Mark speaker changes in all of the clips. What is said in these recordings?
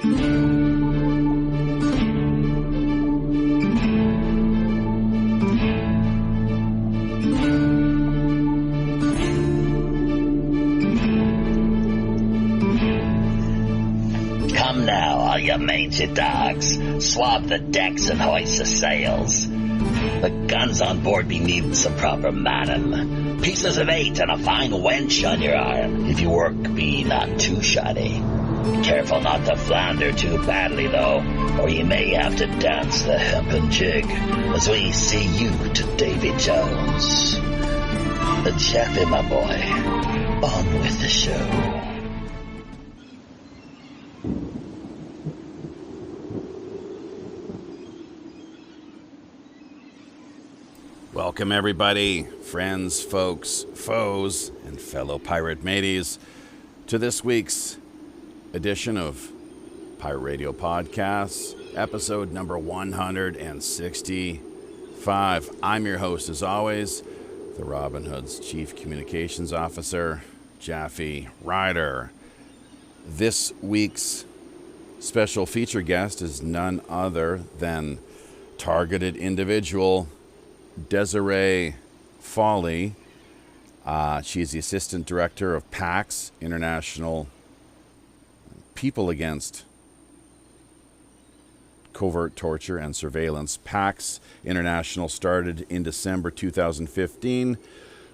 Speaker 1: Come now, all you mangy dogs. Swab the decks and hoist the sails. The guns on board be needing some proper manning. Pieces of 8 and a fine wench on your arm. If your work be not too shoddy. Careful not to flounder too badly, though, or you may have to dance the hempen jig as we see you to Davy Jones. Jeffy, my boy, on with the show.
Speaker 2: Welcome everybody, friends, folks, foes, and fellow pirate mateys, to this week's edition of Pirate Radio Podcasts, episode number 165. I'm your host, as always, the Robin Hood's Chief Communications Officer, Jeffy Ryder. This week's special feature guest is none other than targeted individual Deserie Foley. She's the Assistant Director of PACTS International, People Against Covert Torture and Surveillance. PACTS International started in December 2015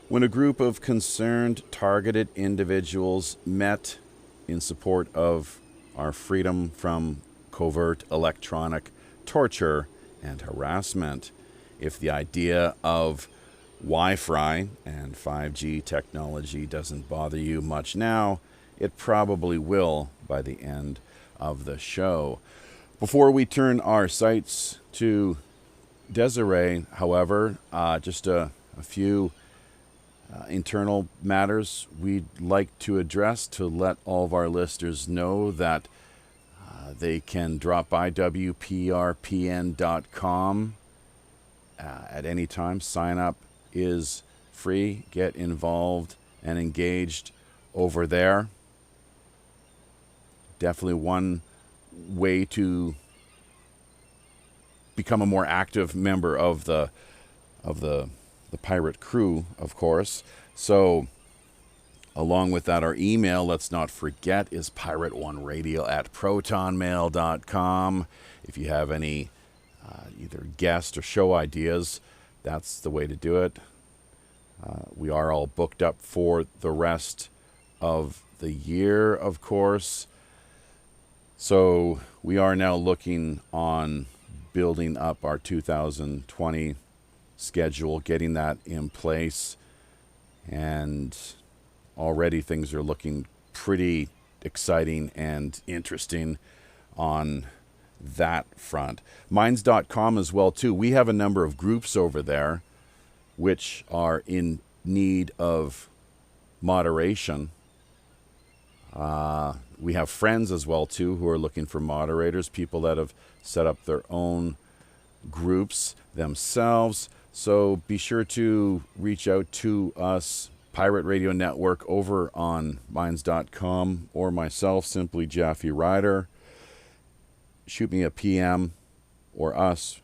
Speaker 2: when a group of concerned targeted individuals met in support of our freedom from covert electronic torture and harassment. If the idea of Wi-Fi and 5G technology doesn't bother you much now, it probably will by the end of the show. Before we turn our sights to Deserie, however, just a few internal matters we'd like to address to let all of our listeners know that they can drop by WPRPN.com at any time. Sign up is free. Get involved and engaged over there. Definitely one way to become a more active member of the pirate crew, of course. So along with that, our email, let's not forget, is pirateoneradio@protonmail.com. If you have any either guest or show ideas, that's the way to do it. We are all booked up for the rest of the year, of course. So we are now looking on building up our 2020 schedule, getting that in place. And already things are looking pretty exciting and interesting on that front. Minds.com as well too. We have a number of groups over there which are in need of moderation. We have friends as well too who are looking for moderators, people that have set up their own groups themselves. So be sure to reach out to us, Pirate Radio Network, over on Minds.com, or myself, simply Jeffy Ryder. Shoot me a PM, or us,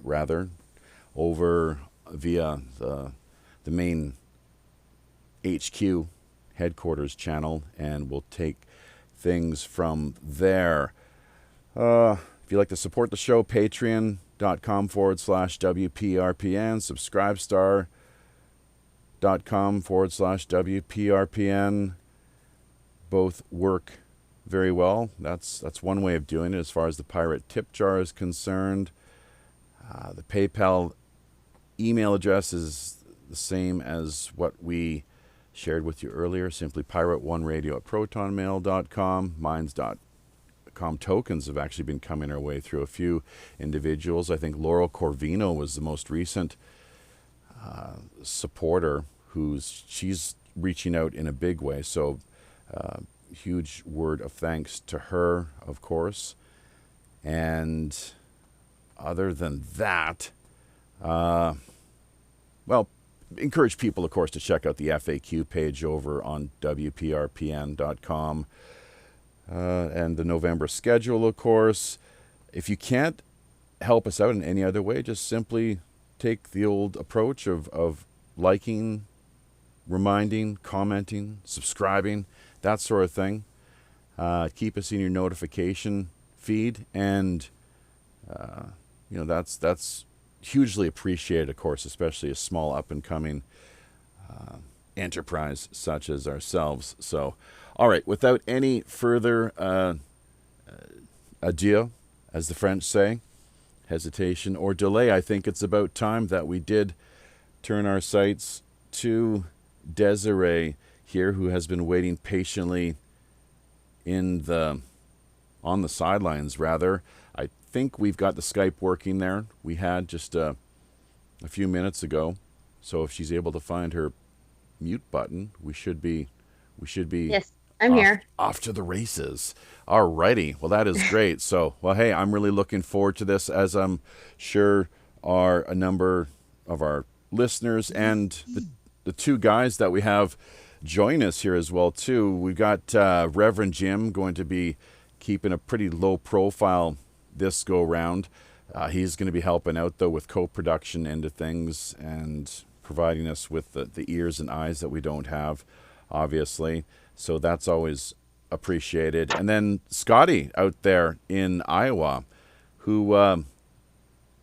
Speaker 2: rather, over via the main HQ headquarters channel, and we'll take things from there. If you'd like to support the show, patreon.com/WPRPN, subscribestar.com/WPRPN. Both work very well. That's one way of doing it as far as the pirate tip jar is concerned. The PayPal email address is the same as what we shared with you earlier, simply pirate1radio@protonmail.com. Minds.com tokens have actually been coming our way through a few individuals. I think Laurel Corvino was the most recent supporter she's reaching out in a big way. So huge word of thanks to her, of course. And other than that, encourage people, of course, to check out the FAQ page over on WPRPN.com. and the November schedule, of course. If you can't help us out in any other way, just simply take the old approach of liking, reminding, commenting, subscribing, that sort of thing. Keep us in your notification feed, and that's hugely appreciated, of course, especially a small up-and-coming enterprise such as ourselves. So, all right, without any further adieu, as the French say, hesitation or delay, I think it's about time that we did turn our sights to Deserie here, who has been waiting patiently on the sidelines, rather. I think we've got the Skype working there. We had just a few minutes ago. So if she's able to find her mute button, we should be
Speaker 3: Yes, I'm here.
Speaker 2: Off to the races. All righty. Well, that is great. So, well, hey, I'm really looking forward to this, as I'm sure are a number of our listeners and the two guys that we have join us here as well too. We've got Reverend Jim going to be keeping a pretty low profile this go round. He's going to be helping out though with co-production end of things and providing us with the ears and eyes that we don't have, obviously. So that's always appreciated. And then Scotty out there in Iowa, who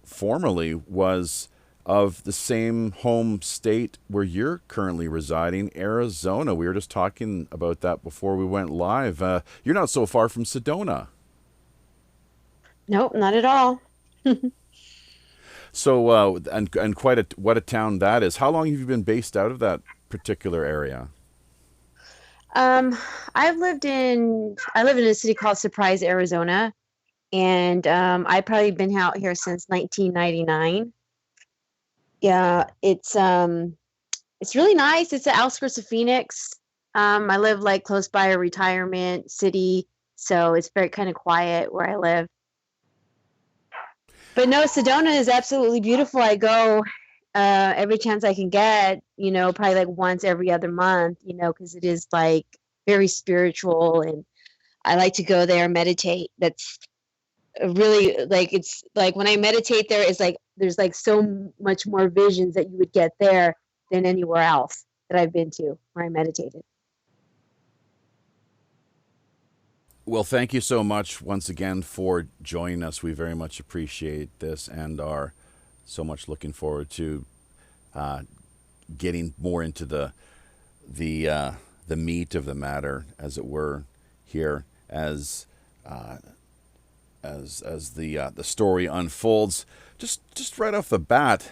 Speaker 2: formerly was of the same home state where you're currently residing, Arizona. We were just talking about that before we went live. You're not so far from Sedona.
Speaker 3: Nope, not at all.
Speaker 2: So, and quite what a town that is. How long have you been based out of that particular area?
Speaker 3: I live in a city called Surprise, Arizona, and I've probably been out here since 1999. Yeah, it's really nice. It's the outskirts of Phoenix. I live like close by a retirement city, so it's very kind of quiet where I live. But no, Sedona is absolutely beautiful. I go every chance I can get, probably like once every other month, because it is like very spiritual, and I like to go there and meditate. That's really like, it's like when I meditate there, it's like there's like so much more visions that you would get there than anywhere else that I've been to where I meditated.
Speaker 2: Well, thank you so much once again for joining us. We very much appreciate this and are so much looking forward to getting more into the meat of the matter, as it were, here as the story unfolds. Just right off the bat,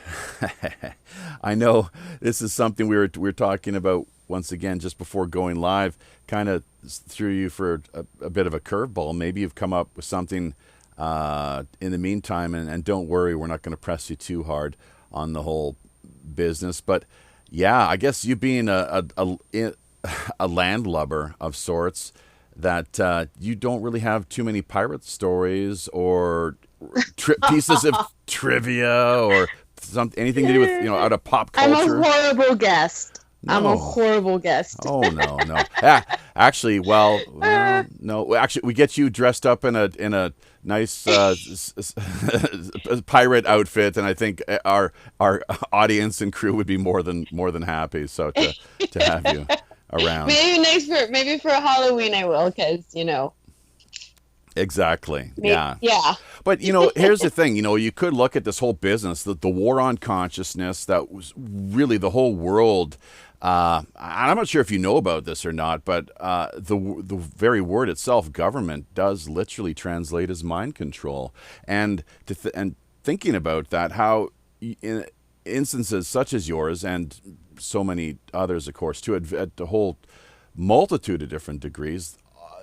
Speaker 2: I know this is something we were talking about once again just before going live. Kind of threw you for a bit of a curveball. Maybe you've come up with something in the meantime, and don't worry, we're not going to press you too hard on the whole business. But yeah, I guess you being a landlubber of sorts, that you don't really have too many pirate stories or pieces of trivia or anything to do with out of pop culture.
Speaker 3: I'm a horrible guest.
Speaker 2: No.
Speaker 3: I'm a horrible guest.
Speaker 2: Oh no. Yeah, actually, no. Actually, we get you dressed up in a nice pirate outfit, and I think our audience and crew would be more than happy. So to have you around.
Speaker 3: Maybe for Halloween I will, because
Speaker 2: Exactly.
Speaker 3: Yeah.
Speaker 2: But here's the thing. You could look at this whole business, the war on consciousness that was really the whole world. I'm not sure if you know about this or not, but the very word itself, government, does literally translate as mind control. And and thinking about that, how in instances such as yours and so many others, of course, too, at the whole multitude of different degrees,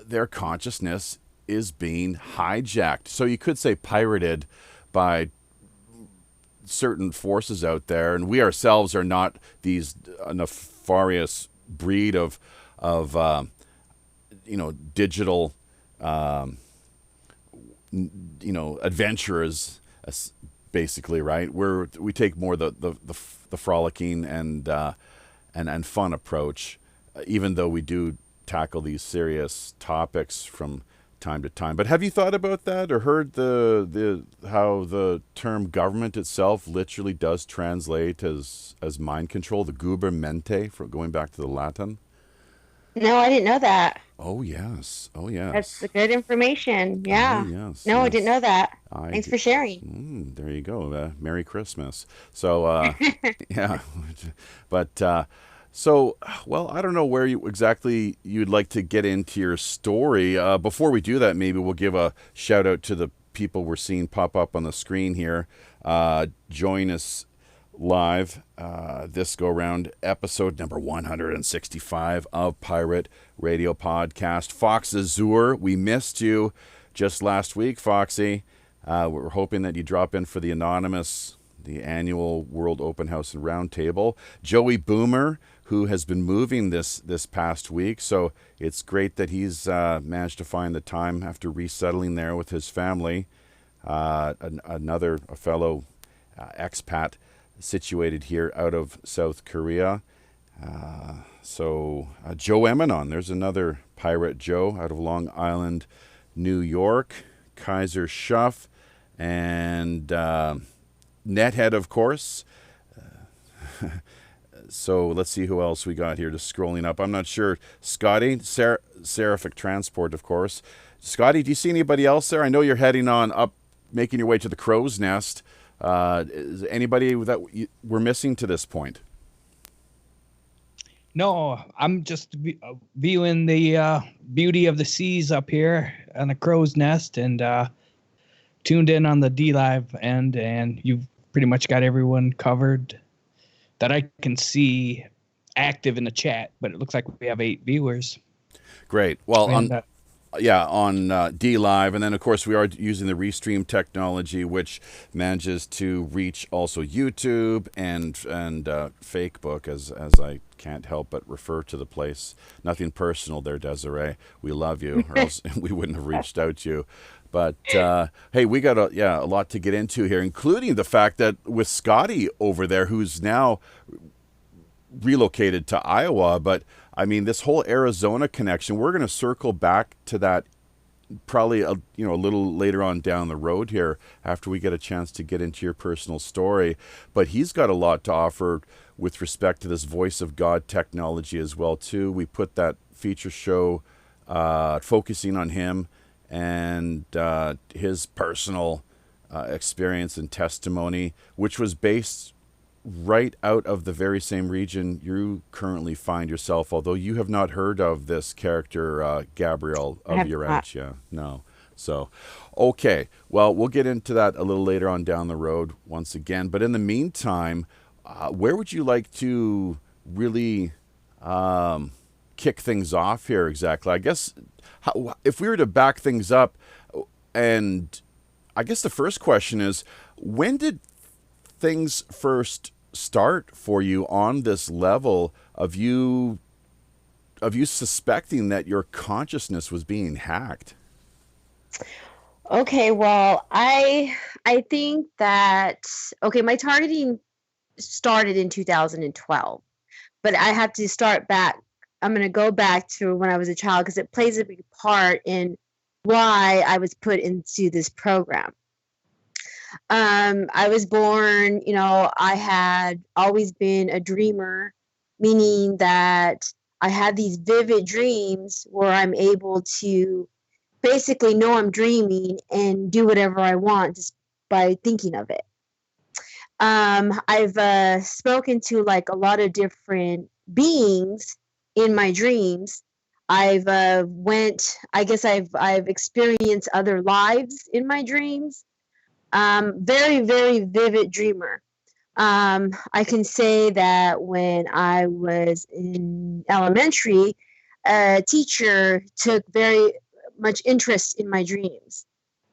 Speaker 2: their consciousness is being hijacked. So you could say pirated by certain forces out there, and we ourselves are not these nefarious breed of digital adventurers, basically, right? We take more the frolicking and fun approach, even though we do tackle these serious topics from time to time. But have you thought about that, or heard the how the term government itself literally does translate as mind control, the gubermente, from going back to the Latin?
Speaker 3: No, I didn't know that.
Speaker 2: Oh yes, oh yes.
Speaker 3: That's the good information. Yeah.
Speaker 2: Oh, yes,
Speaker 3: No, I
Speaker 2: yes.
Speaker 3: didn't know that.
Speaker 2: I
Speaker 3: Thanks
Speaker 2: d-
Speaker 3: for sharing.
Speaker 2: There you go. Merry Christmas. So yeah, but so well, I don't know where you'd like to get into your story. Before we do that, maybe we'll give a shout out to the people we're seeing pop up on the screen here. Join us live this go round, episode number 165 of Pirate Radio Podcast. Fox Azure, we missed you just last week, Foxy. We're hoping that you drop in for the annual World Open House and Roundtable. Joey Boomer, who has been moving this past week, so it's great that he's managed to find the time after resettling there with his family. A fellow expat situated here out of South Korea. So Joe Eminon, there's another Pirate Joe out of Long Island, New York. Kaiser Schuff, and Nethead, of course. So let's see who else we got here. Just scrolling up. I'm not sure. Scotty, Seraphic Transport, of course. Scotty, do you see anybody else there? I know you're heading on up, making your way to the Crow's Nest. Is anybody that we're missing to this point?
Speaker 4: No, I'm just viewing the beauty of the seas up here on the Crow's Nest, and tuned in on the DLIVE end, and you've pretty much got everyone covered that I can see active in the chat, but it looks like we have 8 viewers.
Speaker 2: Great. Well, on DLive, and then of course we are using the Restream technology, which manages to reach also YouTube and Fakebook, as I can't help but refer to the place. Nothing personal there, Deserie. We love you, or else we wouldn't have reached out to you. But hey, we got a lot to get into here, including the fact that with Scotty over there, who's now relocated to Iowa, but I mean, this whole Arizona connection, we're going to circle back to that probably a little later on down the road here after we get a chance to get into your personal story. But he's got a lot to offer with respect to this voice of God technology as well too. We put that feature show focusing on him and his personal experience and testimony, which was based right out of the very same region you currently find yourself, although you have not heard of this character, Gabrielle of Urantia. No. So, okay. Well, we'll get into that a little later on down the road once again. But in the meantime, where would you like to really kick things off here exactly? I guess if we were to back things up, and I guess the first question is, when did things first start for you on this level of you suspecting that your consciousness was being hacked?
Speaker 3: Okay, well, I think that my targeting started in 2012, but I have to start back. I'm going to go back to when I was a child because it plays a big part in why I was put into this program. I was born, I had always been a dreamer, meaning that I had these vivid dreams where I'm able to basically know I'm dreaming and do whatever I want just by thinking of it. I've spoken to like a lot of different beings in my dreams. I've experienced other lives in my dreams. Very, very vivid dreamer. I can say that when I was in elementary, a teacher took very much interest in my dreams,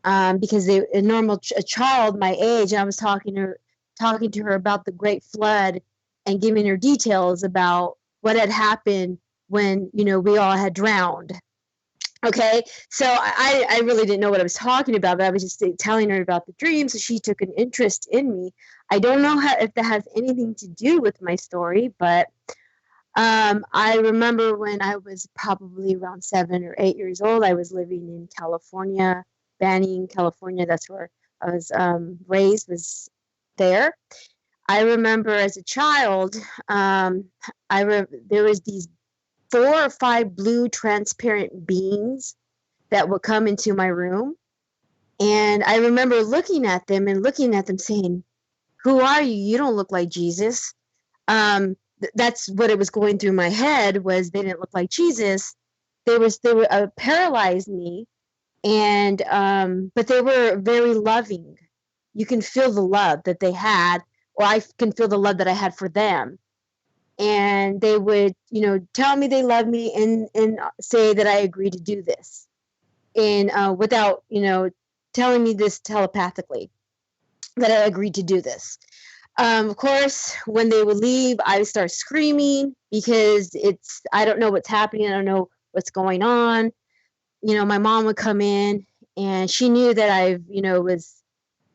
Speaker 3: because a child my age, and I was talking to her about the Great Flood and giving her details about what had happened when, we all had drowned. Okay, so I really didn't know what I was talking about, but I was just telling her about the dream, so she took an interest in me. I don't know if that has anything to do with my story, but I remember when I was probably around 7 or 8 years old, I was living in California, Banning, California. That's where I was raised, was there. I remember as a child, there was these 4 or 5 blue transparent beings that would come into my room. And I remember looking at them saying, "Who are you? You don't look like Jesus." That's what it was going through my head, was they didn't look like Jesus. They were paralyzed me, and but they were very loving. You can feel the love that they had, or I can feel the love that I had for them. And they would, tell me they love me and say that I agree to do this, and without, telling me this telepathically, that I agreed to do this. Of course, when they would leave, I would start screaming because I don't know what's happening. I don't know what's going on. My mom would come in and she knew that I, was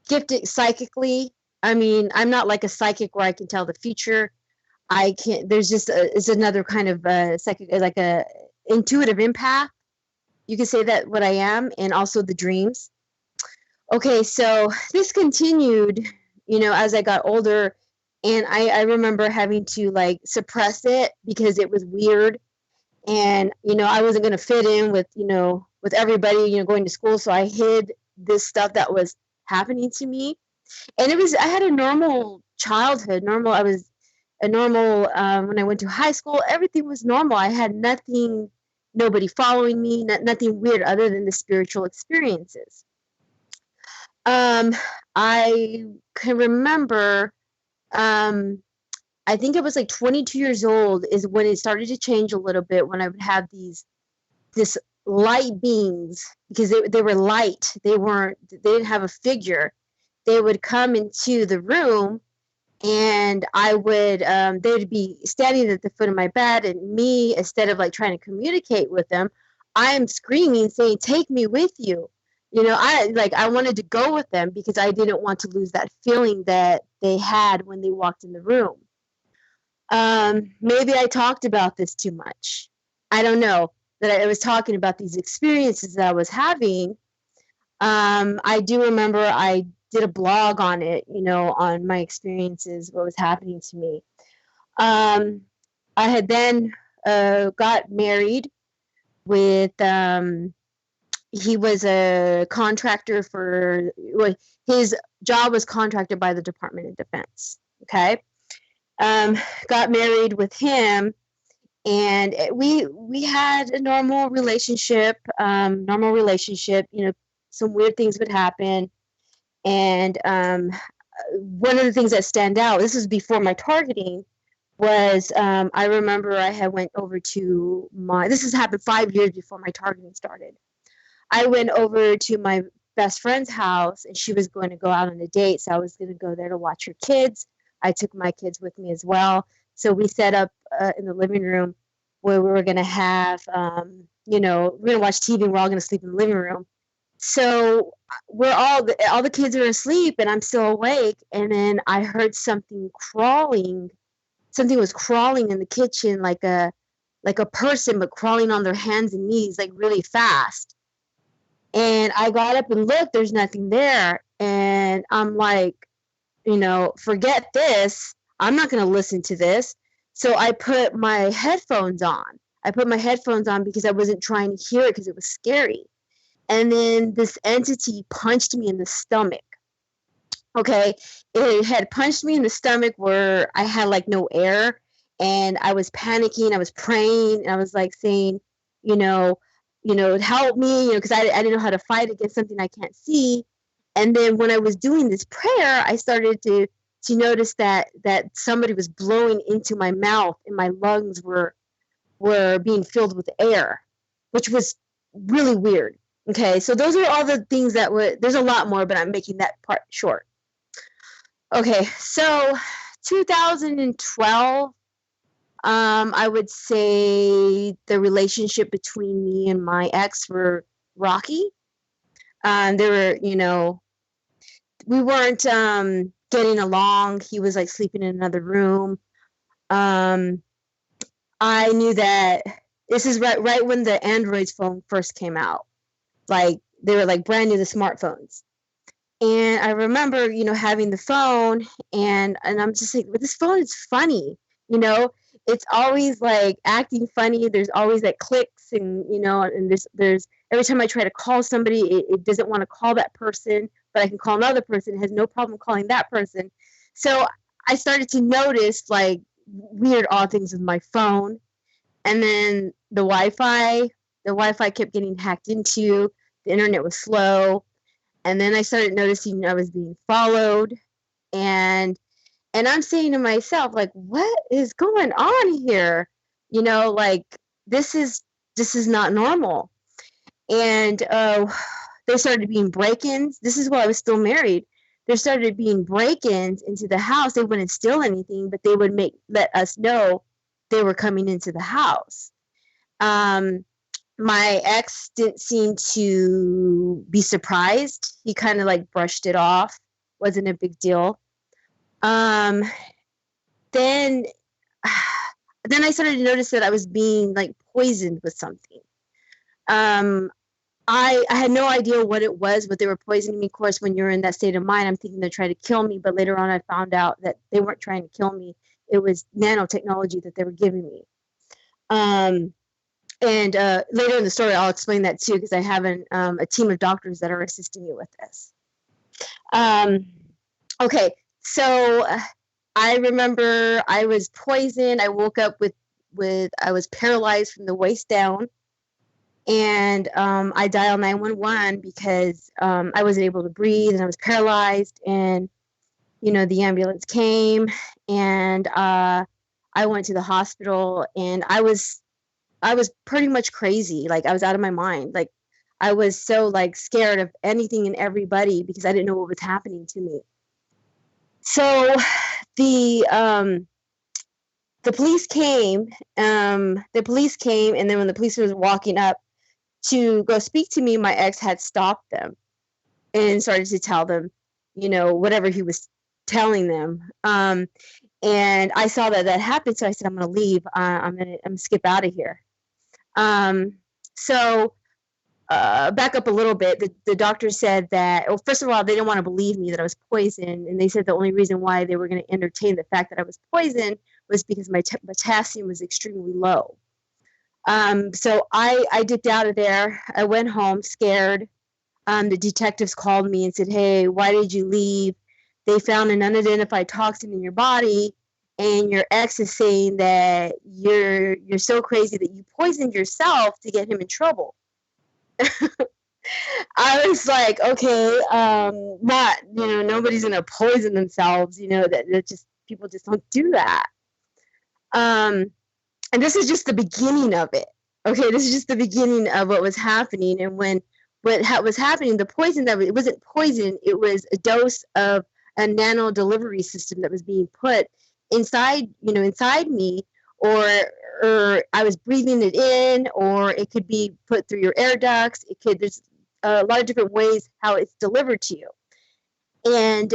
Speaker 3: gifted psychically. I mean, I'm not like a psychic where I can tell the future. I can't, there's just, it's another kind of psychic, like a intuitive empath. You could say that what I am, and also the dreams. Okay, so this continued, as I got older, and I remember having to like suppress it because it was weird, and I wasn't going to fit in with with everybody going to school, so I hid this stuff that was happening to me. And I had a normal childhood. I was a normal when I went to high school, everything was normal. I had nobody following me, nothing weird other than the spiritual experiences. I can remember, I think I was like 22 years old is when it started to change a little bit, when I would have this light beings, because they were light. They didn't have a figure. They would come into the room, and I would, they would be standing at the foot of my bed, and me, instead of like trying to communicate with them, I am screaming, saying, "Take me with you." I wanted to go with them because I didn't want to lose that feeling that they had when they walked in the room. Maybe I talked about this too much. I don't know, that I was talking about these experiences that I was having. I do remember I did a blog on it, on my experiences, what was happening to me. I had then got married with, he was a contractor his job was contracted by the Department of Defense. Okay. Got married with him, and we had a normal relationship, some weird things would happen. And one of the things that stand out, this was before my targeting, was I remember I had went over to this has happened 5 years before my targeting started. I went over to my best friend's house, and she was going to go out on a date, so I was going to go there to watch her kids. I took my kids with me as well. So we set up in the living room where we were going to have, we're going to watch TV, and we're all going to sleep in the living room. So all the kids are asleep, and I'm still awake. And then I heard something crawling. Something was crawling in the kitchen, like a person, but crawling on their hands and knees, like really fast. And I got up and looked, there's nothing there. And I'm like, forget this. I'm not going to listen to this. So I put my headphones on. Because I wasn't trying to hear it because it was scary. And then this entity punched me in the stomach. Okay. It had punched me in the stomach where I had like no air, and I was panicking. I was praying, and I was like saying, help me, because I didn't know how to fight against something I can't see. And then when I was doing this prayer, I started to notice that somebody was blowing into my mouth, and my lungs were being filled with air, which was really weird. Okay, so those are all the things there's a lot more, but I'm making that part short. Okay, so 2012, I would say the relationship between me and my ex were rocky. There were, we weren't getting along. He was like sleeping in another room. I knew that this is right when the Android phone first came out. Like, they were like brand new, the smartphones. And I remember, having the phone, and I'm just like, well, this phone is funny, it's always like acting funny. There's always like clicks, and and there's every time I try to call somebody, it doesn't want to call that person, but I can call another person. It has no problem calling that person. So I started to notice like weird, odd things with my phone. And then the Wi-Fi kept getting hacked into. The internet was slow. And then I started noticing I was being followed, and I'm saying to myself, like, what is going on here? Like, this is not normal. And there started being break-ins. This is while I was still married. There started being break-ins into the house. They wouldn't steal anything, but they would let us know they were coming into the house. My ex didn't seem to be surprised. He kind of like brushed it off. Wasn't a big deal. Then I started to notice that I was being like poisoned with something. I had no idea what it was, but they were poisoning me. Of course, when you're in that state of mind, I'm thinking they're trying to kill me. But later on, I found out that they weren't trying to kill me. It was nanotechnology that they were giving me. And later in the story, I'll explain that too, because I have a team of doctors that are assisting me with this. Okay, so I remember I was poisoned. I woke up with I was paralyzed from the waist down, and I dialed 911 because I wasn't able to breathe and I was paralyzed. And the ambulance came, and I went to the hospital, and I was pretty much crazy. Like, I was out of my mind. Like, I was so like scared of anything and everybody because I didn't know what was happening to me. So the police came. And then when the police was walking up to go speak to me, my ex had stopped them and started to tell them, whatever he was telling them. And I saw that happened, so I said, I'm going to leave. I'm going to skip out of here. So back up a little bit. The doctor said that, well, first of all, they didn't want to believe me that I was poisoned. And they said the only reason why they were going to entertain the fact that I was poisoned was because my potassium was extremely low. So I dipped out of there. I went home scared. The detectives called me and said, hey, why did you leave? They found an unidentified toxin in your body, and your ex is saying that you're so crazy that you poisoned yourself to get him in trouble. I was like, okay, nobody's gonna poison themselves, that just people just don't do that. And this is just the beginning of it. Okay, this is just the beginning of what was happening. And what was happening, the poison it wasn't poison, it was a dose of a nano delivery system that was being put inside me, or I was breathing it in, or it could be put through your air ducts. There's a lot of different ways how it's delivered to you. And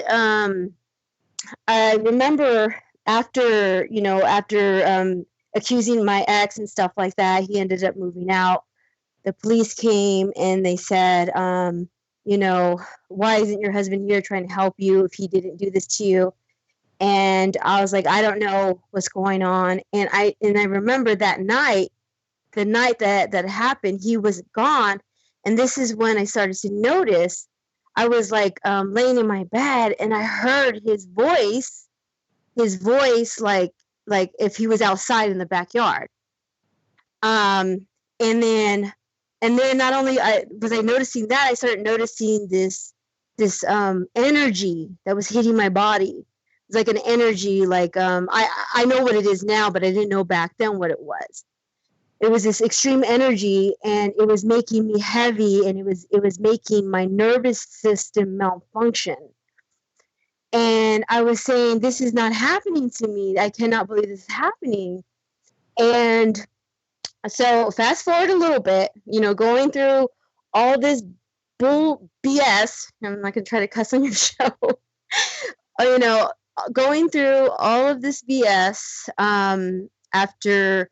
Speaker 3: I remember after accusing my ex and stuff like that, he ended up moving out. The police came and they said, why isn't your husband here trying to help you if he didn't do this to you? And I was like, I don't know what's going on. And I remember that night, the night that happened, he was gone. And this is when I started to notice. I was like laying in my bed, and I heard his voice like if he was outside in the backyard. And then not only was I noticing that, I started noticing this energy that was hitting my body. It's like an energy, like I know what it is now, but I didn't know back then what it was. It was this extreme energy, and it was making me heavy, and it was making my nervous system malfunction. And I was saying, this is not happening to me. I cannot believe this is happening. And so fast forward a little bit, going through all this bull BS. I'm not going to try to cuss on your show. Going through all of this BS after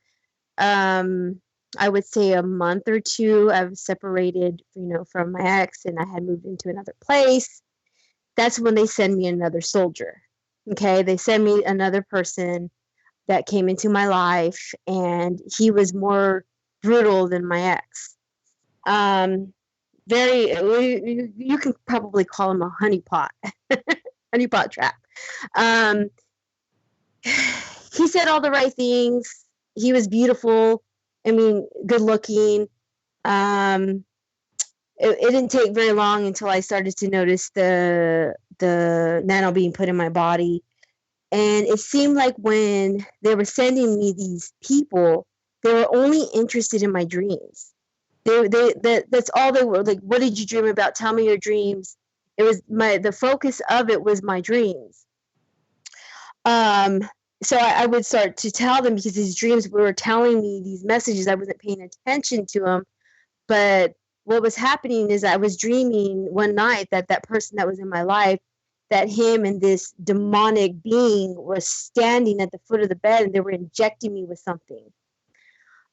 Speaker 3: I would say a month or two, I was separated, from my ex, and I had moved into another place. That's when they send me another soldier. Okay, they send me another person that came into my life, and he was more brutal than my ex. You can probably call him a honeypot, honeypot trap. He said all the right things. He was beautiful. I mean, good looking. It didn't take very long until I started to notice the nano being put in my body. And it seemed like when they were sending me these people, they were only interested in my dreams. That's all they were. Like, what did you dream about? Tell me your dreams. It was the focus of it was my dreams. So I would start to tell them, because these dreams were telling me these messages. I wasn't paying attention to them. But what was happening is I was dreaming one night that person that was in my life, that him and this demonic being was standing at the foot of the bed, and they were injecting me with something.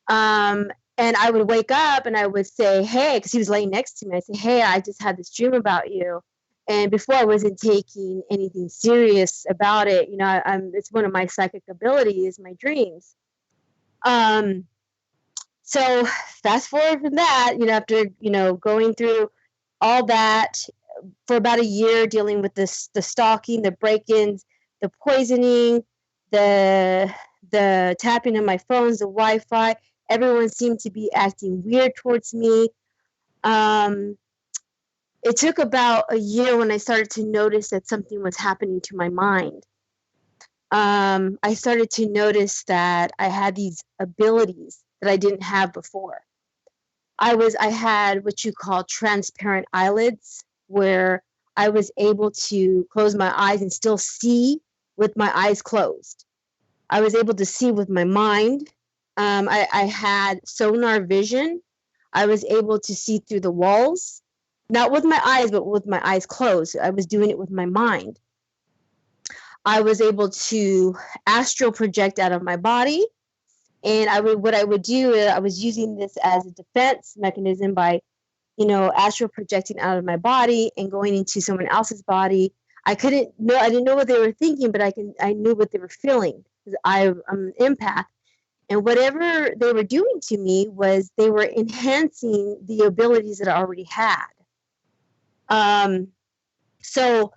Speaker 3: And I would wake up and I would say, hey, because he was laying next to me. I say, hey, I just had this dream about you. And before, I wasn't taking anything serious about it. It's one of my psychic abilities, my dreams. So fast forward from that, after, going through all that for about a year, dealing with the stalking, the break-ins, the poisoning, the tapping on my phones, the Wi-Fi, everyone seemed to be acting weird towards me. It took about a year when I started to notice that something was happening to my mind. I started to notice that I had these abilities that I didn't have before. I had what you call transparent eyelids, where I was able to close my eyes and still see with my eyes closed. I was able to see with my mind. I had sonar vision. I was able to see through the walls, not with my eyes, but with my eyes closed. I was doing it with my mind. I was able to astral project out of my body. And what I would do is I was using this as a defense mechanism by, astral projecting out of my body and going into someone else's body. I didn't know what they were thinking, but I knew what they were feeling, because I'm an empath. And whatever they were doing to me was they were enhancing the abilities that I already had. So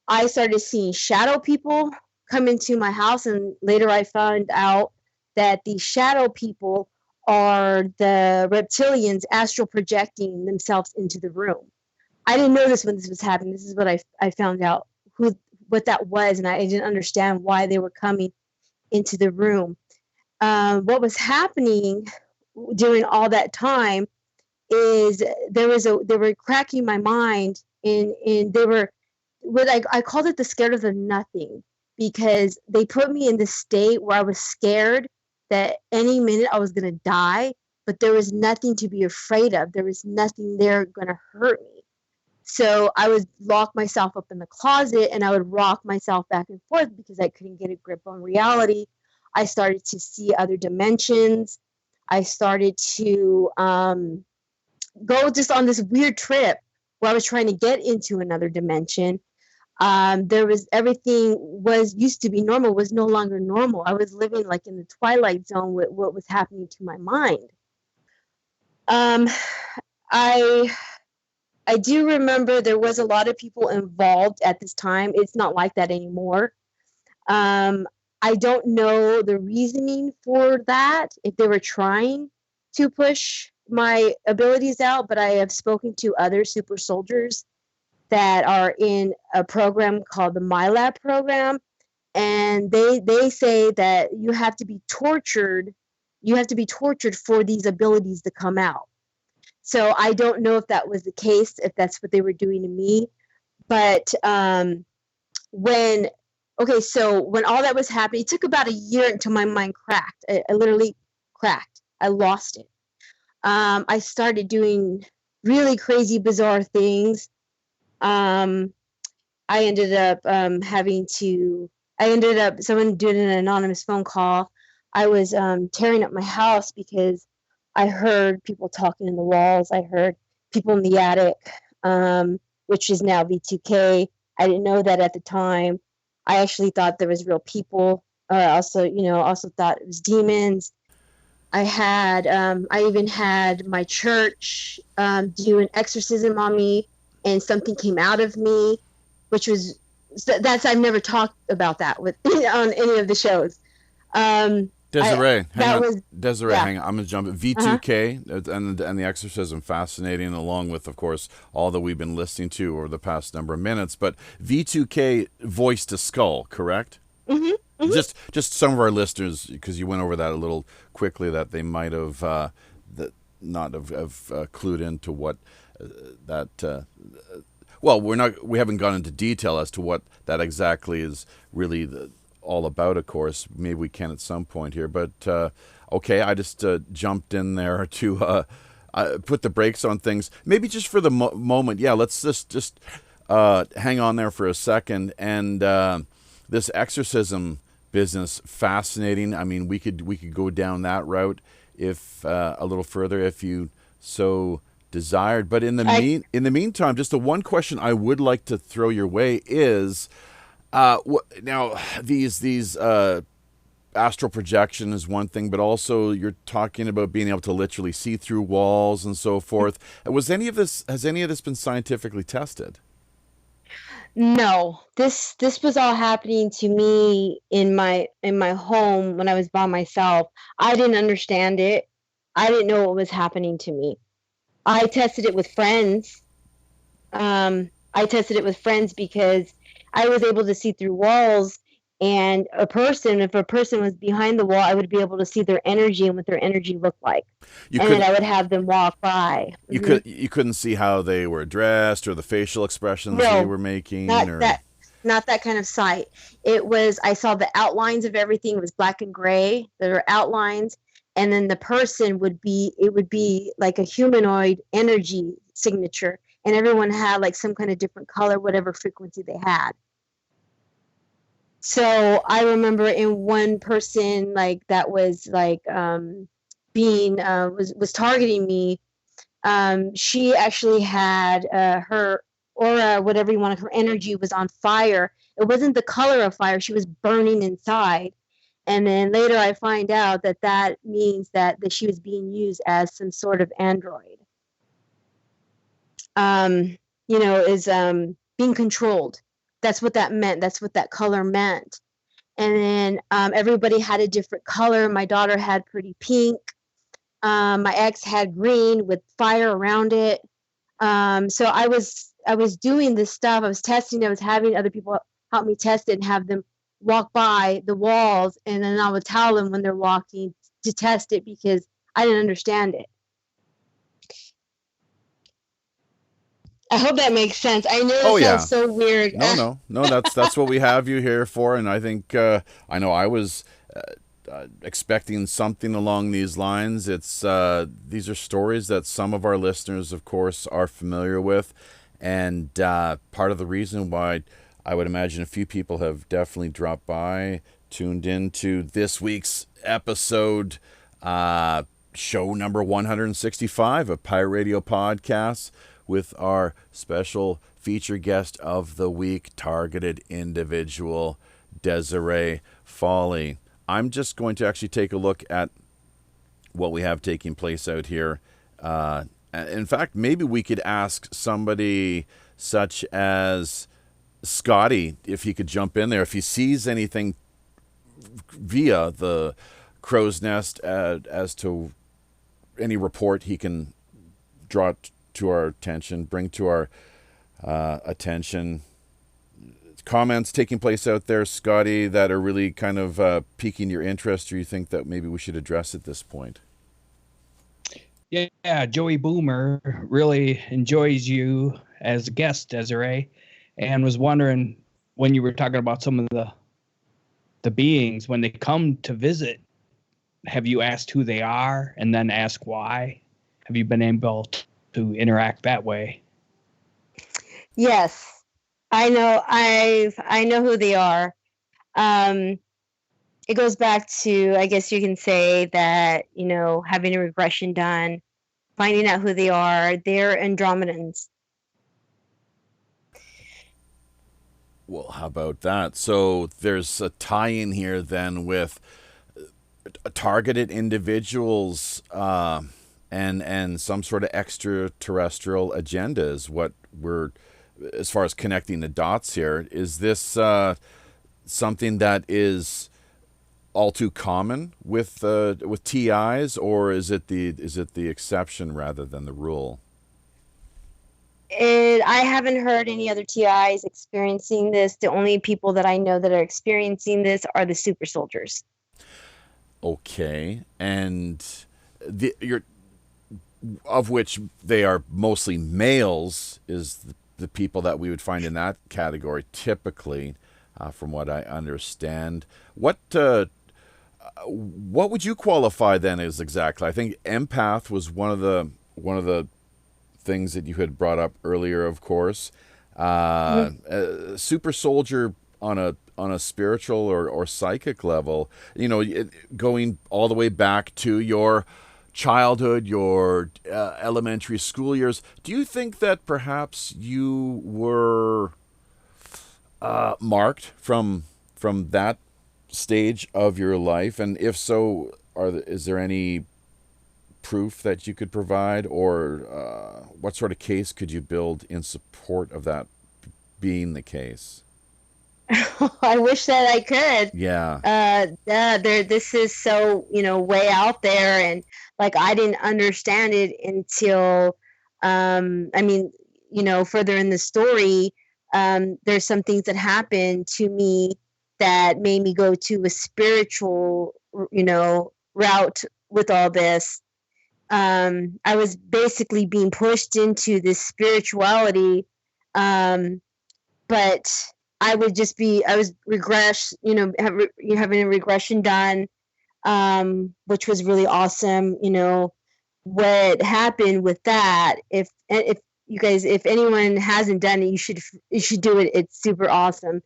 Speaker 3: I started seeing shadow people come into my house, and later I found out that the shadow people are the reptilians astral projecting themselves into the room. I didn't know this when this was happening. This is what I found out what that was, and I didn't understand why they were coming into the room. What was happening during all that time is they were cracking my mind, and they were I called it the scared of the nothing, because they put me in this state where I was scared that any minute I was going to die, but there was nothing to be afraid of. There was nothing there going to hurt me. So I would lock myself up in the closet, and I would rock myself back and forth because I couldn't get a grip on reality. I started to see other dimensions. I started to go just on this weird trip where I was trying to get into another dimension. Everything used to be normal, was no longer normal. I was living like in the twilight zone with what was happening to my mind. I do remember there was a lot of people involved at this time. It's not like that anymore. I don't know the reasoning for that, if they were trying to push my abilities out, but I have spoken to other super soldiers that are in a program called the MyLab program, and they say that you have to be tortured for these abilities to come out. So I don't know if that was the case, if that's what they were doing to me. But when all that was happening, it took about a year until my mind cracked. I literally cracked. I lost it. I started doing really crazy, bizarre things. I ended up someone doing an anonymous phone call. I was tearing up my house because I heard people talking in the walls. I heard people in the attic, which is now V2K. I didn't know that at the time. I actually thought there was real people. Also thought it was demons. I even had my church do an exorcism on me, and something came out of me, which was I've never talked about that with on any of the shows.
Speaker 2: Desiree, hang on.
Speaker 3: Yeah.
Speaker 2: Hang on. I'm going to jump in. V2K and the exorcism, fascinating, along with, of course, all that we've been listening to over the past number of minutes. But V2K, voice to skull, correct?
Speaker 3: Mm-hmm. Mm-hmm.
Speaker 2: Just some of our listeners, because you went over that a little quickly, that they might have not have clued into what well, we haven't gone into detail as to what that exactly is really all about, of course. Maybe we can at some point here, but okay, I just jumped in there to put the brakes on things. Maybe just for the moment, yeah, let's just hang on there for a second. And this exorcism business, fascinating. I mean, we could go down that route if a little further if you so desired. But in the meantime, just the one question I would like to throw your way is, now these astral projection is one thing, but also you're talking about being able to literally see through walls and so forth. Has any of this been scientifically tested?
Speaker 3: No, this was all happening to me in my home when I was by myself. I didn't understand it. I didn't know what was happening to me. I tested it with friends. Because I was able to see through walls, and if a person was behind the wall, I would be able to see their energy and what their energy looked like. Then I would have them walk by.
Speaker 2: You couldn't see how they were dressed or the facial expressions they were making?
Speaker 3: Not that kind of sight. I saw the outlines of everything. It was black and gray. There were outlines. And then the person would be like a humanoid energy signature. And everyone had like some kind of different color, whatever frequency they had. So I remember in one person like that was like was targeting me. She actually had her aura, whatever you want, her energy was on fire. It wasn't the color of fire. She was burning inside. And then later I find out that means that she was being used as some sort of android. Is being controlled. That's what that meant. That's what that color meant. And then everybody had a different color. My daughter had pretty pink. My ex had green with fire around it. So I was doing this stuff. I was testing. I was having other people help me test it and have them walk by the walls, and then I would tell them when they're walking to test it because I didn't understand it. I hope that makes sense. I know it sounds so weird.
Speaker 2: No. That's what we have you here for, and I think I know I was expecting something along these lines. It's these are stories that some of our listeners, of course, are familiar with, and part of the reason why I would imagine a few people have definitely dropped by, tuned into this week's episode, show number 165 of Pirate Radio Podcasts, with our special feature guest of the week, targeted individual, Deserie Foley. I'm just going to actually take a look at what we have taking place out here. In fact, maybe we could ask somebody such as Scotty if he could jump in there, if he sees anything via the crow's nest as to any report he can draw to our attention, bring to our attention. Comments taking place out there, Scotty, that are really kind of piquing your interest, or you think that maybe we should address at this point?
Speaker 4: Yeah, Joey Boomer really enjoys you as a guest, Desiree, and was wondering when you were talking about some of the beings, when they come to visit, have you asked who they are and then ask why? Have you been able to interact that way?
Speaker 3: Yes, I know. I know who they are. it goes back to, I guess you can say that, having a regression done, finding out who they are. They're Andromedans.
Speaker 2: Well, how about that? So there's a tie-in here then with targeted individuals and some sort of extraterrestrial agenda is what we're, as far as connecting the dots here. Is this something that is all too common with TIs, or is it the exception rather than the rule?
Speaker 3: I haven't heard any other TIs experiencing this. The only people that I know that are experiencing this are the super soldiers.
Speaker 2: Okay, and of which they are mostly males, is the people that we would find in that category typically, from what I understand. What would you qualify then as exactly? I think empath was one of the things that you had brought up earlier, of course. Super soldier on a spiritual or psychic level, going all the way back to your childhood, your elementary school years. Do you think that perhaps you were marked from that stage of your life? And if so, is there any proof that you could provide, or what sort of case could you build in support of that being the case?
Speaker 3: I wish that I could.
Speaker 2: Yeah.
Speaker 3: This is so, way out there, and like I didn't understand it until, further in the story, there's some things that happened to me that made me go to a spiritual, route with all this. I was basically being pushed into this spirituality, but I was having a regression done, which was really awesome. What happened with that, if you guys, if anyone hasn't done it, you should do it. It's super awesome.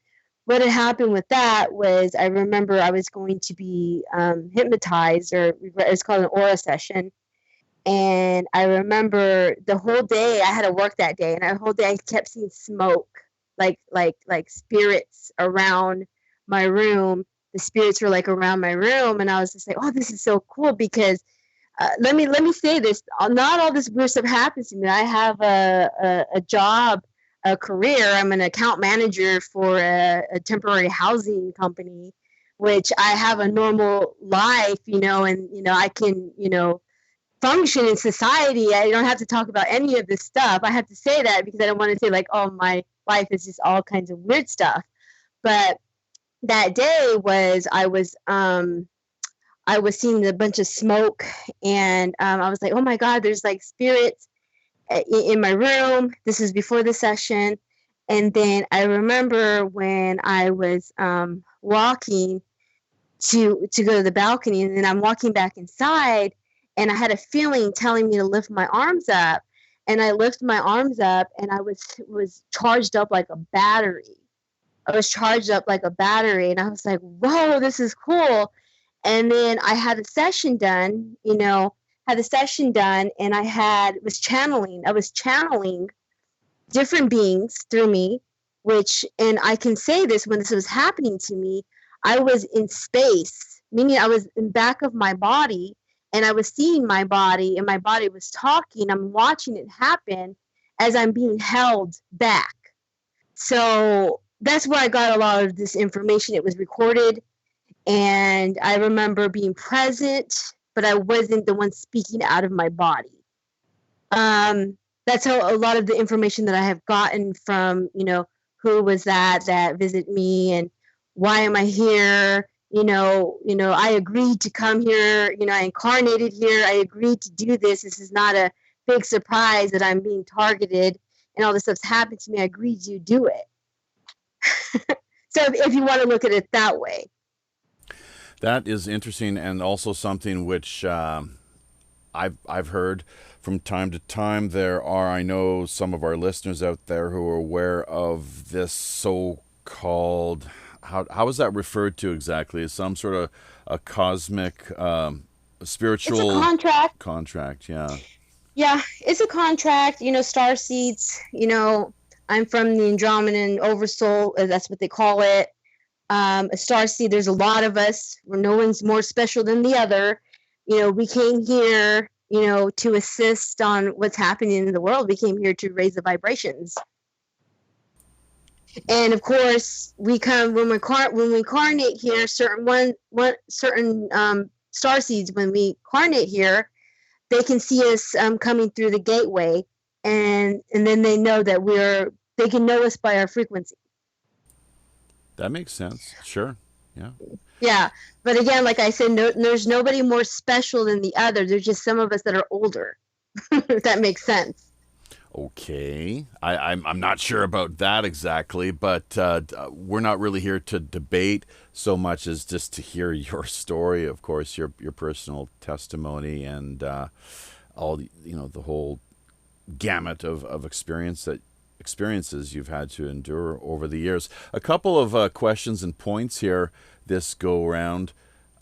Speaker 3: What had happened with that was, I remember I was going to be hypnotized, or it's called an aura session. And I remember the whole day I had to work that day, and the whole day I kept seeing smoke, like spirits around my room. The spirits were like around my room, and I was just like, oh, this is so cool, because let me say this, not all this weird stuff happens to me. I have a job, a career. I'm an account manager for a temporary housing company, which I have a normal life, and I can, function in society. I don't have to talk about any of this stuff. I have to say that because I don't want to say like, oh, my life is just all kinds of weird stuff. But that day I was seeing a bunch of smoke, and I was like, oh my God, there's like spirits in my room. This is before the session. And then I remember when I was walking to go to the balcony, and then I'm walking back inside, and I had a feeling telling me to lift my arms up. And I lifted my arms up, and I was charged up like a battery. I was charged up like a battery, and I was like, whoa, this is cool. And then I had a session done, and I was channeling different beings through me, and I can say this, when this was happening to me, I was in space, meaning I was in back of my body, and I was seeing my body, and my body was talking. I'm watching it happen as I'm being held back. So that's where I got a lot of this information. It was recorded, and I remember being present, but I wasn't the one speaking out of my body. That's how a lot of the information that I have gotten from, who was that visit me, and why am I here? I agreed to come here, I incarnated here. I agreed to do this. This is not a big surprise that I'm being targeted and all this stuff's happened to me. I agreed to do it. So if you want to look at it that way.
Speaker 2: That is interesting, and also something which I've heard from time to time. I know some of our listeners out there who are aware of this so-called how is that referred to exactly? Is some sort of a cosmic spiritual
Speaker 3: It's a contract.
Speaker 2: Contract, yeah.
Speaker 3: Yeah, it's a contract. Star seeds. I'm from the Andromedan Oversoul. That's what they call it. A star seed. There's a lot of us. Where no one's more special than the other. We came here, to assist on what's happening in the world. We came here to raise the vibrations. And of course, we come when we incarnate here. Certain star seeds, when we incarnate here, they can see us coming through the gateway, and then they know that they can know us by our frequency.
Speaker 2: That makes sense. Sure. Yeah.
Speaker 3: Yeah, but again, like I said, there's nobody more special than the other. There's just some of us that are older. If that makes sense.
Speaker 2: Okay. I'm not sure about that exactly, but we're not really here to debate so much as just to hear your story, of course, your personal testimony, and all the whole gamut of experiences you've had to endure over the years. A couple of questions and points here this go around.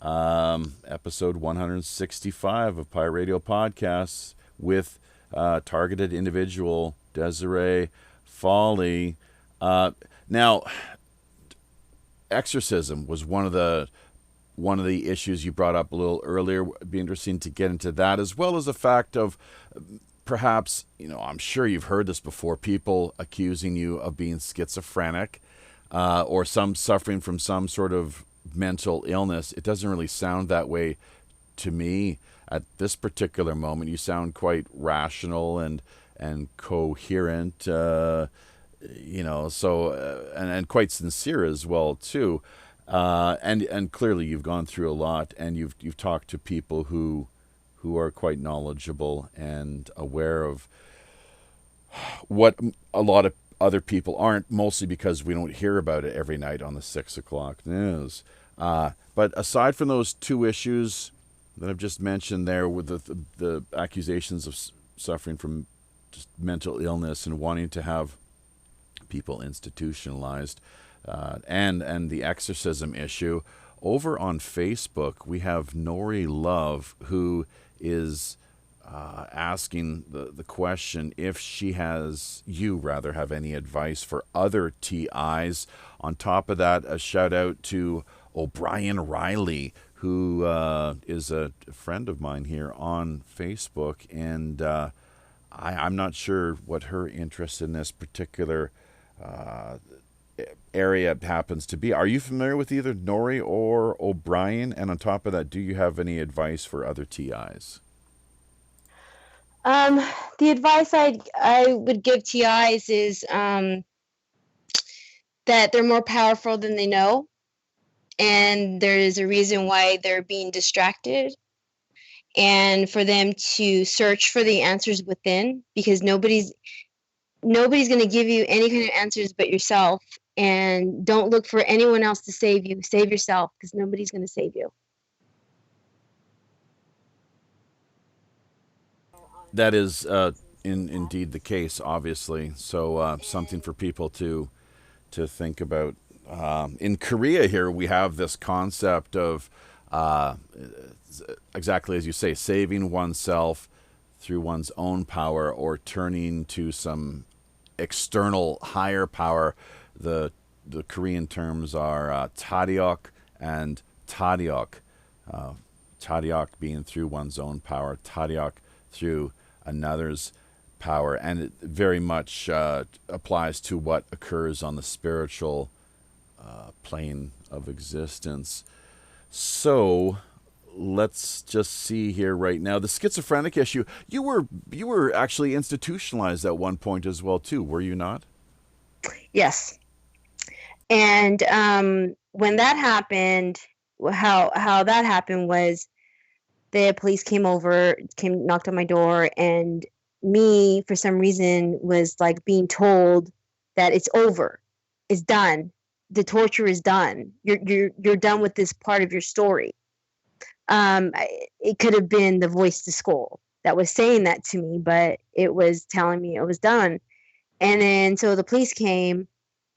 Speaker 2: Episode 165 of Pirate Radio Podcasts with targeted individual Deserie Foley. Now, exorcism was one of the issues you brought up a little earlier. It'd be interesting to get into that, as well as the fact of perhaps, I'm sure you've heard this before, people accusing you of being schizophrenic or some suffering from some sort of mental illness. It doesn't really sound that way to me at this particular moment. You sound quite rational and coherent, so and quite sincere as well too, and clearly you've gone through a lot, and you've talked to people who are quite knowledgeable and aware of what a lot of other people aren't, mostly because we don't hear about it every night on the 6 o'clock news. But aside from those two issues that I've just mentioned there, with the accusations of suffering from just mental illness and wanting to have people institutionalized, and the exorcism issue, over on Facebook we have Nori Love, who is asking the question if you have any advice for other TIs. On top of that, a shout out to O'Brien Riley, who is a friend of mine here on Facebook, and I'm not sure what her interest in this particular area happens to be. Are you familiar with either Nori or O'Brien? And on top of that, do you have any advice for other TIs?
Speaker 3: The advice I would give TIs is that they're more powerful than they know, and there is a reason why they're being distracted, and for them to search for the answers within, because nobody's going to give you any kind of answers but yourself. And don't look for anyone else to save you. Save yourself, because nobody's going to save you.
Speaker 2: That is indeed the case, obviously. So something for people to think about. In Korea here, we have this concept of, exactly as you say, saving oneself through one's own power or turning to some external higher power. The Korean terms are taryok and taryok. Taryok being through one's own power, taryok through another's power, and it very much applies to what occurs on the spiritual plane of existence. So let's just see here right now. The schizophrenic issue, you were actually institutionalized at one point as well too, were you not?
Speaker 3: Yes. And when that happened, how that happened was the police knocked on my door, and me, for some reason, was like being told that it's over, it's done, the torture is done, you're done with this part of your story. It could have been the voice to skull that was saying that to me, but it was telling me it was done. And then so the police came,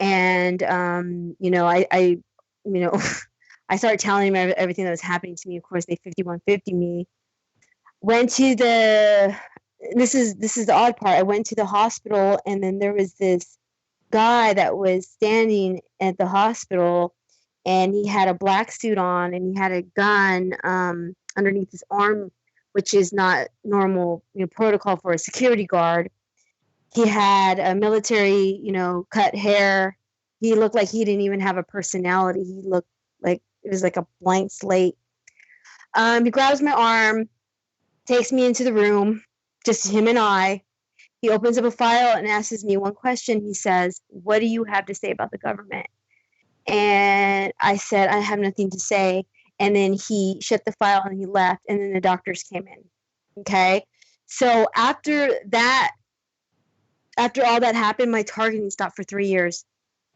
Speaker 3: and I I started telling them everything that was happening to me. Of course, they 5150 me. Went to this is the odd part. I went to the hospital, and then there was this guy that was standing at the hospital, and he had a black suit on, and he had a gun underneath his arm, which is not normal protocol for a security guard. He had a military, cut hair. He looked like he didn't even have a personality. He looked like it was like a blank slate. He grabs my arm, takes me into the room, just him and I. He opens up a file and asks me one question. He says, "What do you have to say about the government?" And I said, "I have nothing to say." And then he shut the file and he left. And then the doctors came in. Okay. So after all that happened, my targeting stopped for 3 years.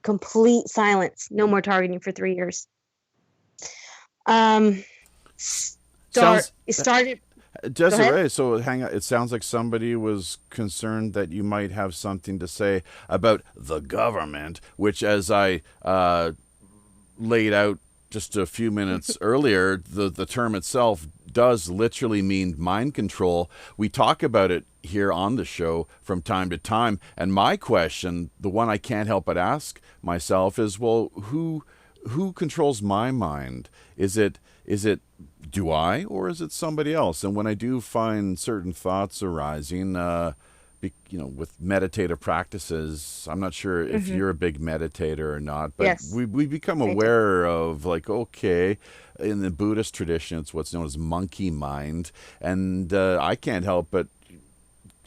Speaker 3: Complete silence. No more targeting for 3 years. It started.
Speaker 2: Deserie, so hang on. It sounds like somebody was concerned that you might have something to say about the government, which, as I laid out just a few minutes earlier, the term itself does literally mean mind control. We talk about it here on the show from time to time. And my question, the one I can't help but ask myself, is, well, who controls my mind? Is it do I, or is it somebody else? And when I do find certain thoughts arising, with meditative practices, I'm not sure if you're a big meditator or not, but
Speaker 3: yes,
Speaker 2: we become aware of, like, okay, in the Buddhist tradition, it's what's known as monkey mind. And I can't help but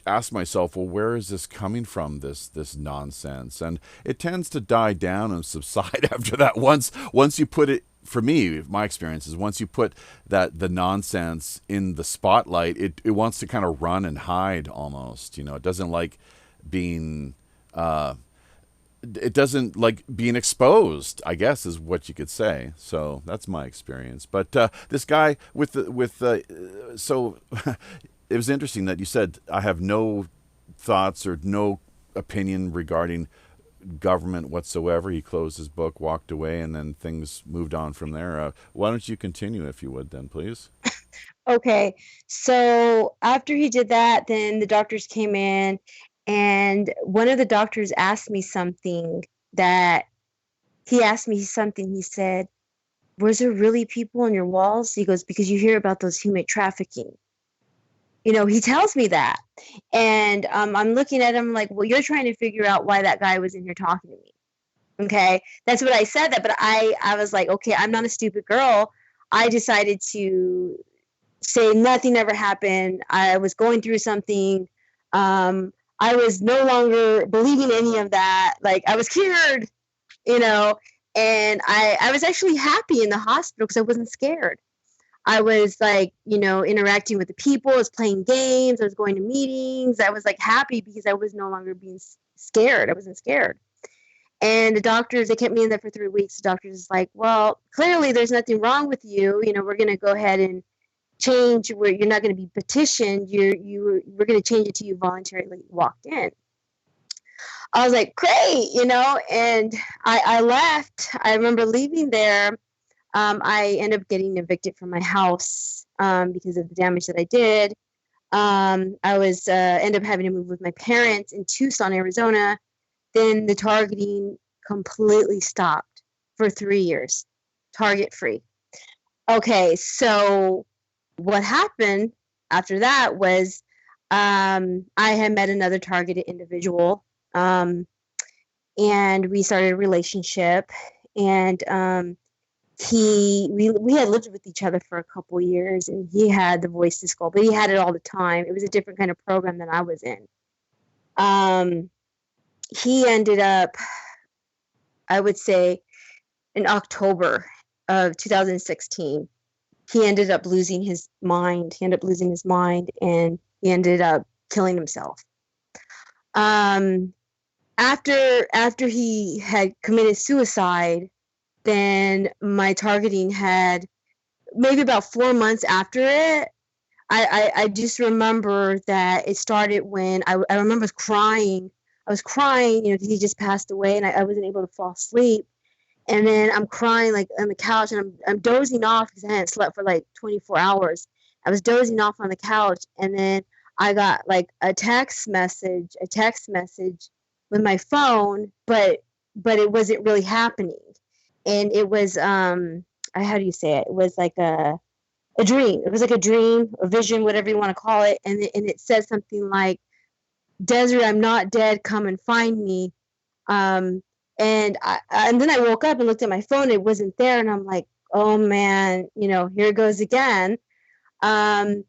Speaker 2: ask myself, well, where is this coming from, this nonsense? And it tends to die down and subside after that. Once you put it, for me, my experience is, once you put the nonsense in the spotlight, it wants to kind of run and hide almost. It doesn't like being exposed, I guess, is what you could say. So that's my experience. But this guy so it was interesting that you said, I have no thoughts or no opinion regarding government whatsoever. He closed his book, walked away, and then things moved on from there. Why don't you continue, if you would, then, please?
Speaker 3: Okay. So after he did that, then the doctors came in, and one of the doctors asked me something. He said, "Was there really people on your walls?" He goes, "Because you hear about those human trafficking." He tells me that. And I'm looking at him like, well, you're trying to figure out why that guy was in here talking to me. Okay. That's what I said that. But I was like, okay, I'm not a stupid girl. I decided to say nothing ever happened. I was going through something. I was no longer believing any of that. Like, I was cured, and I was actually happy in the hospital because I wasn't scared. I was like, interacting with the people. I was playing games. I was going to meetings. I was like happy because I was no longer being scared. I wasn't scared. And the doctors, they kept me in there for 3 weeks. The doctors is like, well, clearly there's nothing wrong with you. We're going to go ahead and change where you're not going to be petitioned. We're going to change it to you voluntarily walked in. I was like, great, and I left. I remember leaving there. I ended up getting evicted from my house because of the damage that I did. I was ended up having to move with my parents in Tucson, Arizona. Then the targeting completely stopped for 3 years, target free. Okay, so what happened after that was I had met another targeted individual, and we started a relationship, and we had lived with each other for a couple of years, and he had the voice to skull, but he had it all the time. It was a different kind of program than I was in. He ended up, I would say, in October of 2016, he ended up losing his mind. And he ended up killing himself. After he had committed suicide, then my targeting had maybe about 4 months after it. I just remember that it started when I remember I was crying, because he just passed away, and I wasn't able to fall asleep. And then I'm crying like on the couch, and I'm dozing off because I hadn't slept for like 24 hours. I was dozing off on the couch, and then I got like a text message with my phone, but it wasn't really happening. And it was how do you say it? It was like a dream. It was like a dream, a vision, whatever you want to call it. And it said something like, Deserie, I'm not dead, come and find me. And then I woke up and looked at my phone. It wasn't there, and I'm like, oh man, here it goes again. So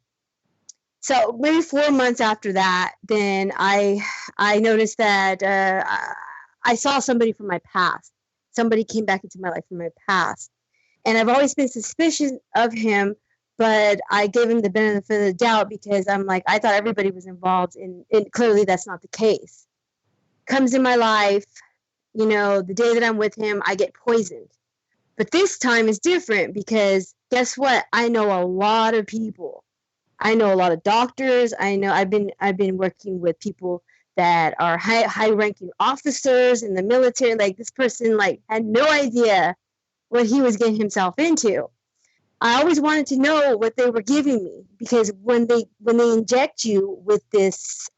Speaker 3: maybe 4 months after that, then I noticed that I saw somebody from my past. Somebody came back into my life from my past, and I've always been suspicious of him, but I gave him the benefit of the doubt because I'm like, I thought everybody was involved, and clearly that's not the case. Comes in my life. The day that I'm with him, I get poisoned. But this time is different because guess what? I know a lot of people. I know a lot of doctors. I know I've been working with people that are high-ranking officers in the military. Like, this person had no idea what he was getting himself into. I always wanted to know what they were giving me, because when they inject you with this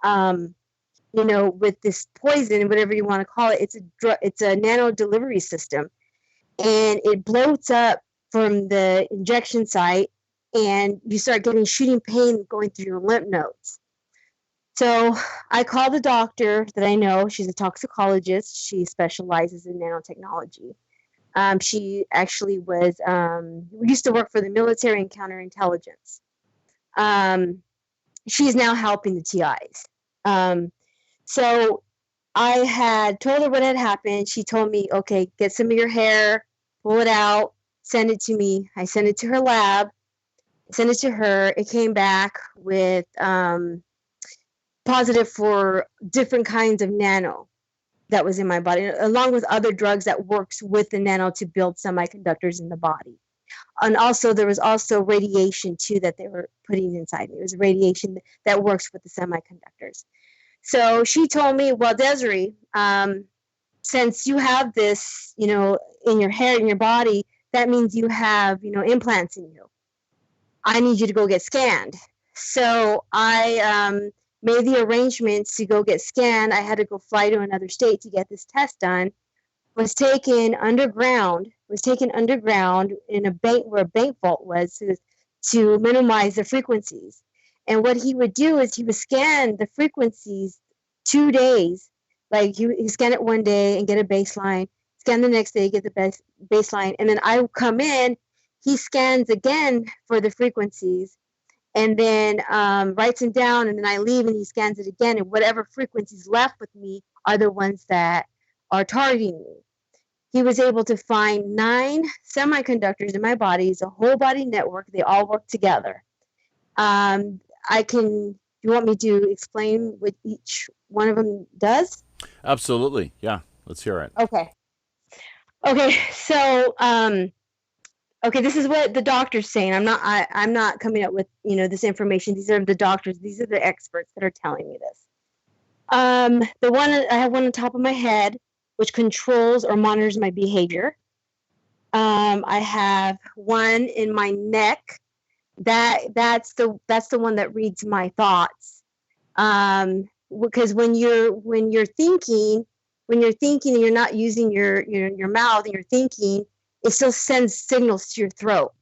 Speaker 3: with this poison, whatever you want to call it, it's a nano delivery system, and it bloats up from the injection site, and you start getting shooting pain going through your lymph nodes. So I called a doctor that I know. She's a toxicologist. She specializes in nanotechnology. She actually used to work for the military and counterintelligence. She's now helping the TIs. So I had told her what had happened. She told me, okay, get some of your hair, pull it out, send it to me. I sent it to her lab, sent it to her. It came back with positive for different kinds of nano that was in my body, along with other drugs that works with the nano to build semiconductors in the body. And also, there was also radiation too that they were putting inside me. It was radiation that works with the semiconductors. So she told me, well, Deserie, since you have this, in your hair, in your body, that means you have, implants in you. I need you to go get scanned. So I made the arrangements to go get scanned. I had to go fly to another state to get this test done. Was taken underground in a bank where a bank vault was to minimize the frequencies. And what he would do is he would scan the frequencies 2 days. Like he scan it one day and get a baseline, scan the next day, get the baseline. And then I come in, he scans again for the frequencies, and then writes them down, and then I leave and he scans it again. And whatever frequencies left with me are the ones that are targeting me. He was able to find 9 semiconductors in my body. It's a whole body network. They all work together. You want me to explain what each one of them does?
Speaker 2: Absolutely. Yeah. Let's hear it.
Speaker 3: Okay. So, this is what the doctor's saying. I'm not coming up with, this information. These are the doctors. These are the experts that are telling me this. I have one on top of my head, which controls or monitors my behavior. I have one in my neck. That's the one that reads my thoughts. Because when you're thinking and you're not using your mouth and you're thinking, it still sends signals to your throat.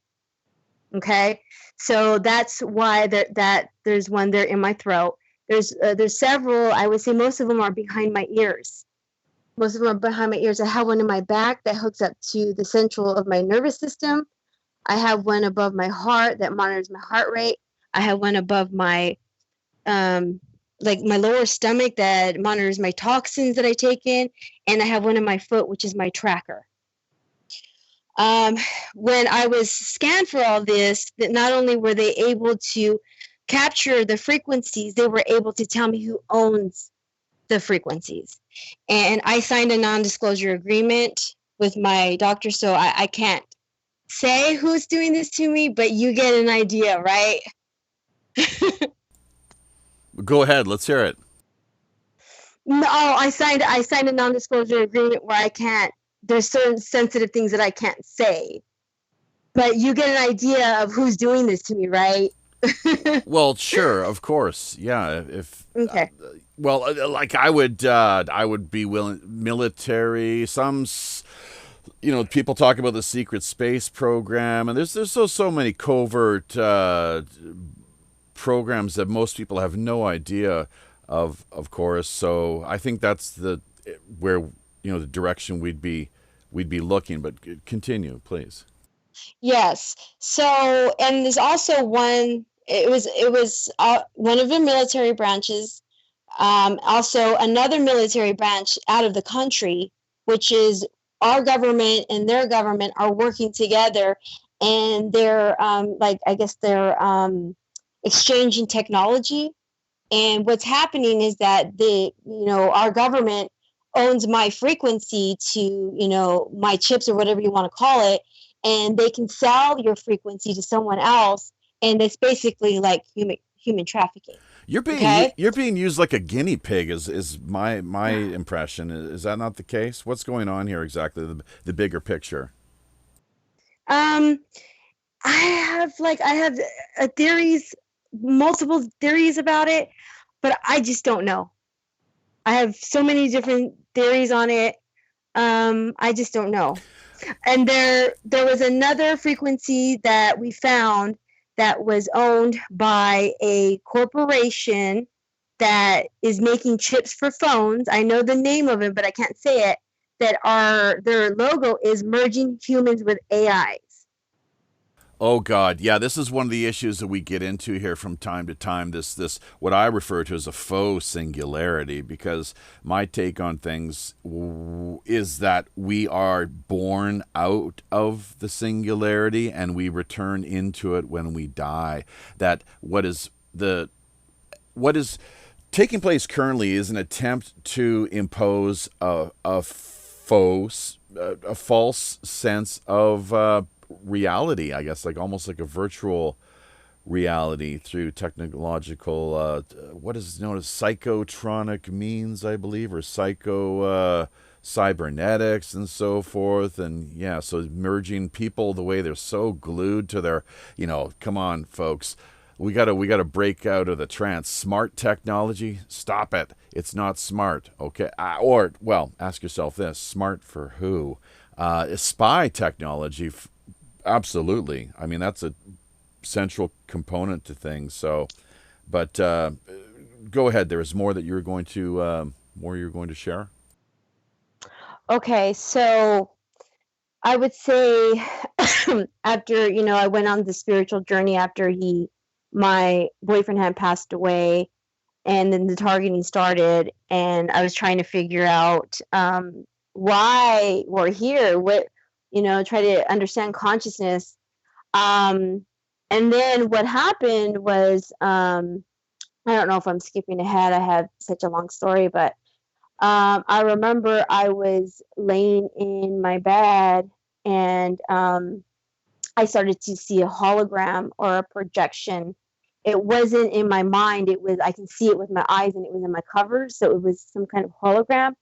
Speaker 3: Okay, so that's why that there's one there in my throat. There's several. I would say most of them are behind my ears. I have one in my back that hooks up to the central of my nervous system. I have one above my heart that monitors my heart rate. I have one above my my lower stomach that monitors my toxins that I take in, and I have one in my foot, which is my tracker. When I was scanned for all this, that not only were they able to capture the frequencies, they were able to tell me who owns the frequencies. And I signed a non-disclosure agreement with my doctor, so I can't say who's doing this to me, but you get an idea, right?
Speaker 2: Go ahead. Let's hear it.
Speaker 3: No, I signed a non-disclosure agreement where I can't there's certain sensitive things that I can't say. But you get an idea of who's doing this to me, right?
Speaker 2: Well, sure, of course, yeah. If
Speaker 3: Okay.
Speaker 2: like I would be willing military. People talk about the secret space program, and there's so many covert programs that most people have no idea of course. So I think that's where the direction we'd be looking. But continue, please.
Speaker 3: Yes. So, and there's also one. It was one of the military branches. Also, another military branch out of the country, which is our government and their government are working together, and they're they're exchanging technology. And what's happening is that our government owns my frequency to my chips or whatever you want to call it, and they can sell your frequency to someone else, and it's basically like human trafficking.
Speaker 2: You're being used like a guinea pig is my impression. Is that not the case? What's going on here exactly? The bigger picture.
Speaker 3: I have theories, multiple theories about it, but I just don't know. I have so many different theories on it. I just don't know. And there was another frequency that we found that was owned by a corporation that is making chips for phones. I know the name of it, but I can't say it. Their logo is merging humans with AIs.
Speaker 2: Oh God, yeah, this is one of the issues that we get into here from time to time. This what I refer to as a faux singularity, because my take on things is that we are born out of the singularity and we return into it when we die. That what is taking place currently is an attempt to impose a false sense of reality, I guess, like almost like a virtual reality through technological what is known as psychotronic means, I believe, or cybernetics and so forth. And yeah, so merging people the way they're so glued to their, come on folks, we gotta break out of the trance. Smart technology, stop it, it's not smart. Okay, ask yourself this: smart for who? Spy technology, absolutely. I mean, that's a central component to things. So, but go ahead. There is more that you're going to share.
Speaker 3: Okay, so I would say after I went on the spiritual journey after my boyfriend had passed away, and then the targeting started, and I was trying to figure out why we're here. Try to understand consciousness. And then what happened was, I don't know if I'm skipping ahead. I have such a long story, but I remember I was laying in my bed, and I started to see a hologram or a projection. It wasn't in my mind. I can see it with my eyes, and it was in my covers. So it was some kind of hologram.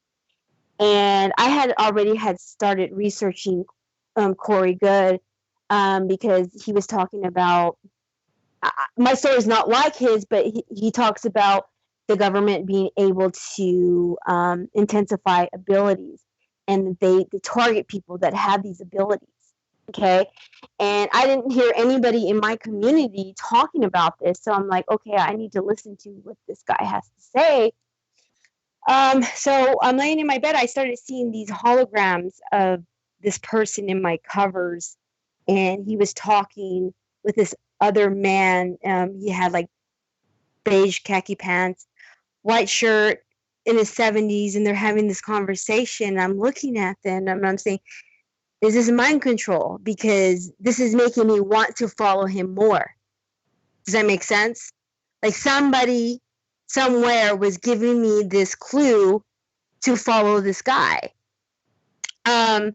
Speaker 3: And I had already started researching Corey Good, because he was talking about, my story is not like his, but he talks about the government being able to intensify abilities, and they target people that have these abilities. Okay. And I didn't hear anybody in my community talking about this. So I'm like, okay, I need to listen to what this guy has to say. So I'm laying in my bed. I started seeing these holograms of this person in my covers, and he was talking with this other man. He had like beige khaki pants, white shirt, in his 70s, and they're having this conversation. I'm looking at them and I'm saying, is this mind control? Because this is making me want to follow him more. Does that make sense? Like somebody somewhere was giving me this clue to follow this guy. And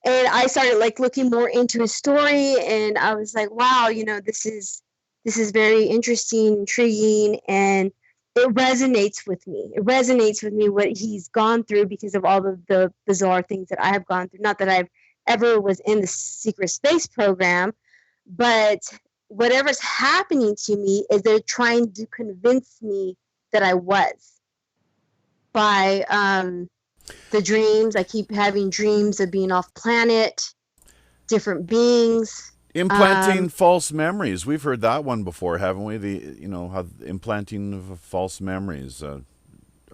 Speaker 3: I started like looking more into his story, and I was like, wow, this is very interesting, intriguing. And it resonates with me. It resonates with me what he's gone through because of all of the bizarre things that I have gone through. Not that I've ever was in the secret space program, but whatever's happening to me is they're trying to convince me that I was by the dreams. I keep having dreams of being off planet, different beings.
Speaker 2: Implanting false memories. We've heard that one before, haven't we? How implanting of false memories. Are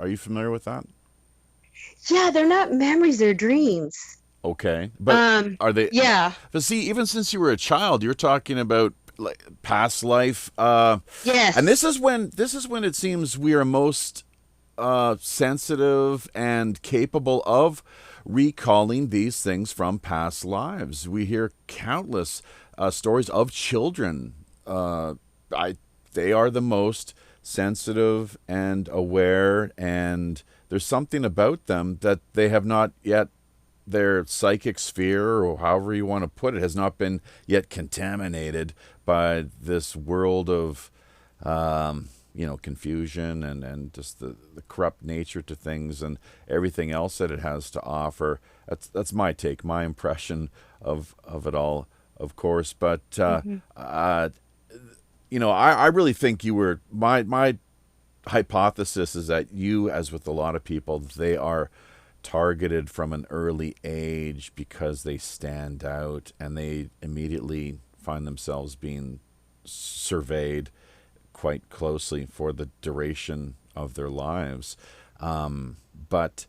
Speaker 2: you familiar with that?
Speaker 3: Yeah, they're not memories, they're dreams.
Speaker 2: Okay, but are they?
Speaker 3: Yeah.
Speaker 2: But see, even since you were a child, you're talking about like past life.
Speaker 3: Yes.
Speaker 2: And this is when it seems we are most sensitive and capable of recalling these things from past lives. We hear countless stories of children. They are the most sensitive and aware, and there's something about them that they have not yet, their psychic sphere, or however you want to put it, has not been yet contaminated by this world of confusion and just the corrupt nature to things and everything else that it has to offer. That's my take, my impression of it all, of course. But I really think you were, my hypothesis is that you, as with a lot of people, they are targeted from an early age because they stand out and they immediately find themselves being surveyed quite closely for the duration of their lives. But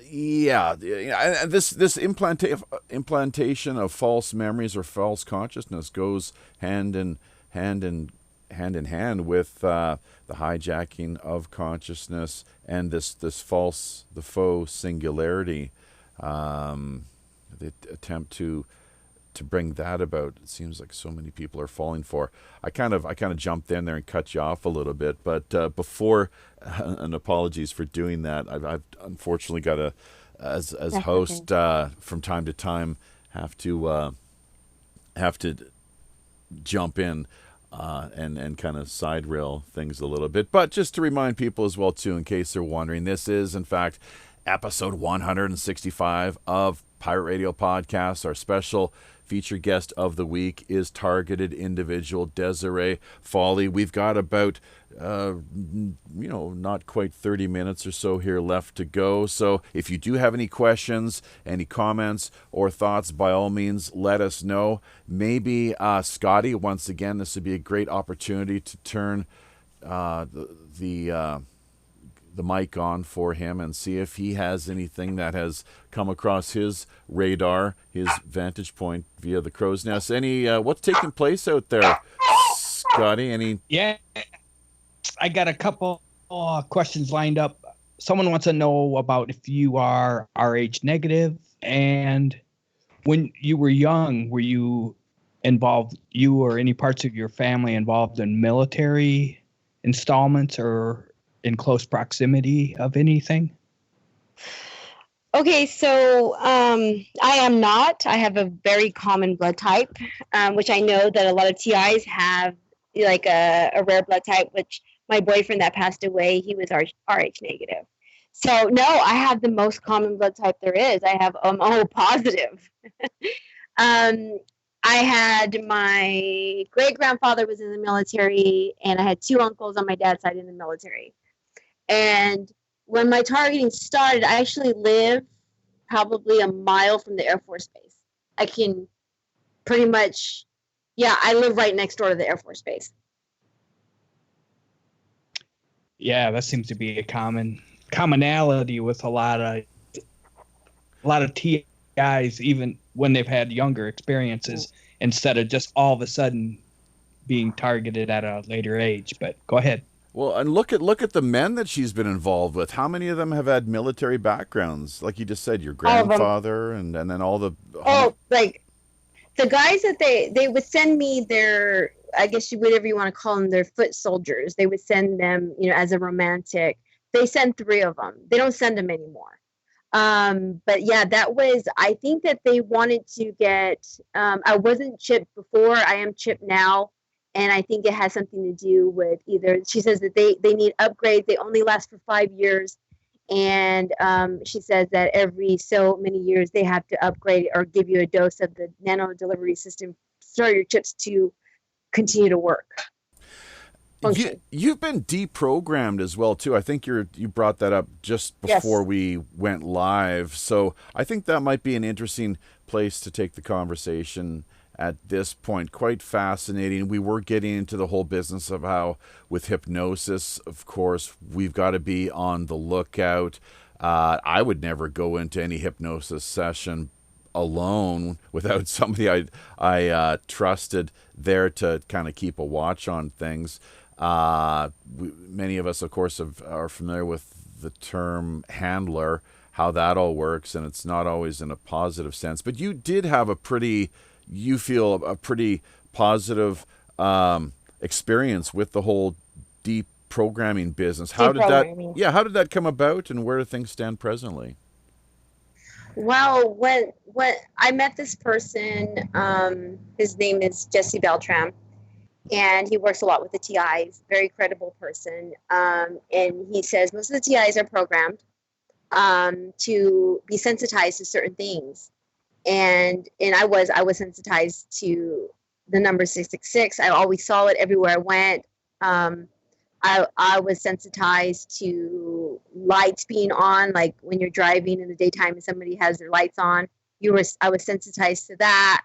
Speaker 2: yeah, this implantation of false memories or false consciousness goes hand in hand with the hijacking of consciousness and the faux singularity, the attempt to bring that about. It seems like so many people are falling for. I kind of jumped in there and cut you off a little bit, but before, and apologies for doing that. I've unfortunately got to, as host, from time to time, have to jump in and kind of side rail things a little bit. But just to remind people as well too, in case they're wondering, this is in fact episode 165 of Pirate Radio Podcast. Our special feature guest of the week is targeted individual Deserie Foley. We've got about not quite 30 minutes or so here left to go. So if you do have any questions, any comments or thoughts, by all means, let us know. Maybe Scotty, once again, this would be a great opportunity to turn the mic on for him and see if he has anything that has come across his radar, his vantage point via the crow's nest. Any what's taking place out there, Scotty? Any?
Speaker 4: Yeah, I got a couple questions lined up. Someone wants to know about if you are Rh negative, and when you were young, were you involved, you or any parts of your family involved in military installments or in close proximity of anything?
Speaker 3: Okay, so I am not. I have a very common blood type, which I know that a lot of TIs have, like a rare blood type, which my boyfriend that passed away, he was Rh negative. So no, I have the most common blood type there is. I have O positive. I had my great-grandfather was in the military, and I had two uncles on my dad's side in the military. And when my targeting started, I actually live probably a mile from the Air Force Base. I can pretty much, I live right next door to the Air Force Base.
Speaker 4: Yeah, that seems to be a commonality with a lot of TIs, even when they've had younger experiences, instead of just all of a sudden being targeted at a later age. But go ahead.
Speaker 2: Well, and look at the men that she's been involved with. How many of them have had military backgrounds? Like you just said, your grandfather, and then all the...
Speaker 3: like the guys that they would send me their, I guess whatever you want to call them, their foot soldiers. They would send them, as a romantic. They send 3 of them. They don't send them anymore. But yeah, that was, I think that they wanted to get, I wasn't chipped before. I am chipped now. And I think it has something to do with either, she says that they need upgrades. They only last for 5 years. And she says that every so many years they have to upgrade or give you a dose of the nano delivery system, start your chips to continue to work.
Speaker 2: You've been deprogrammed as well too. I think you brought that up just before we went live. So I think that might be an interesting place to take the conversation at this point. Quite fascinating. We were getting into the whole business of how with hypnosis, of course, we've got to be on the lookout. I would never go into any hypnosis session alone without somebody I trusted there to kind of keep a watch on things. Many of us, of course, are familiar with the term handler, how that all works, and it's not always in a positive sense. But you did have a pretty positive experience with the whole deprogramming business. How did that come about, and where do things stand presently?
Speaker 3: Well, when I met this person, his name is Jesse Beltram, and he works a lot with the TIs, very credible person. And he says most of the TIs are programmed to be sensitized to certain things. And I was sensitized to the number 666. I always saw it everywhere I went. I was sensitized to lights being on, like when you're driving in the daytime and somebody has their lights on. I was sensitized to that.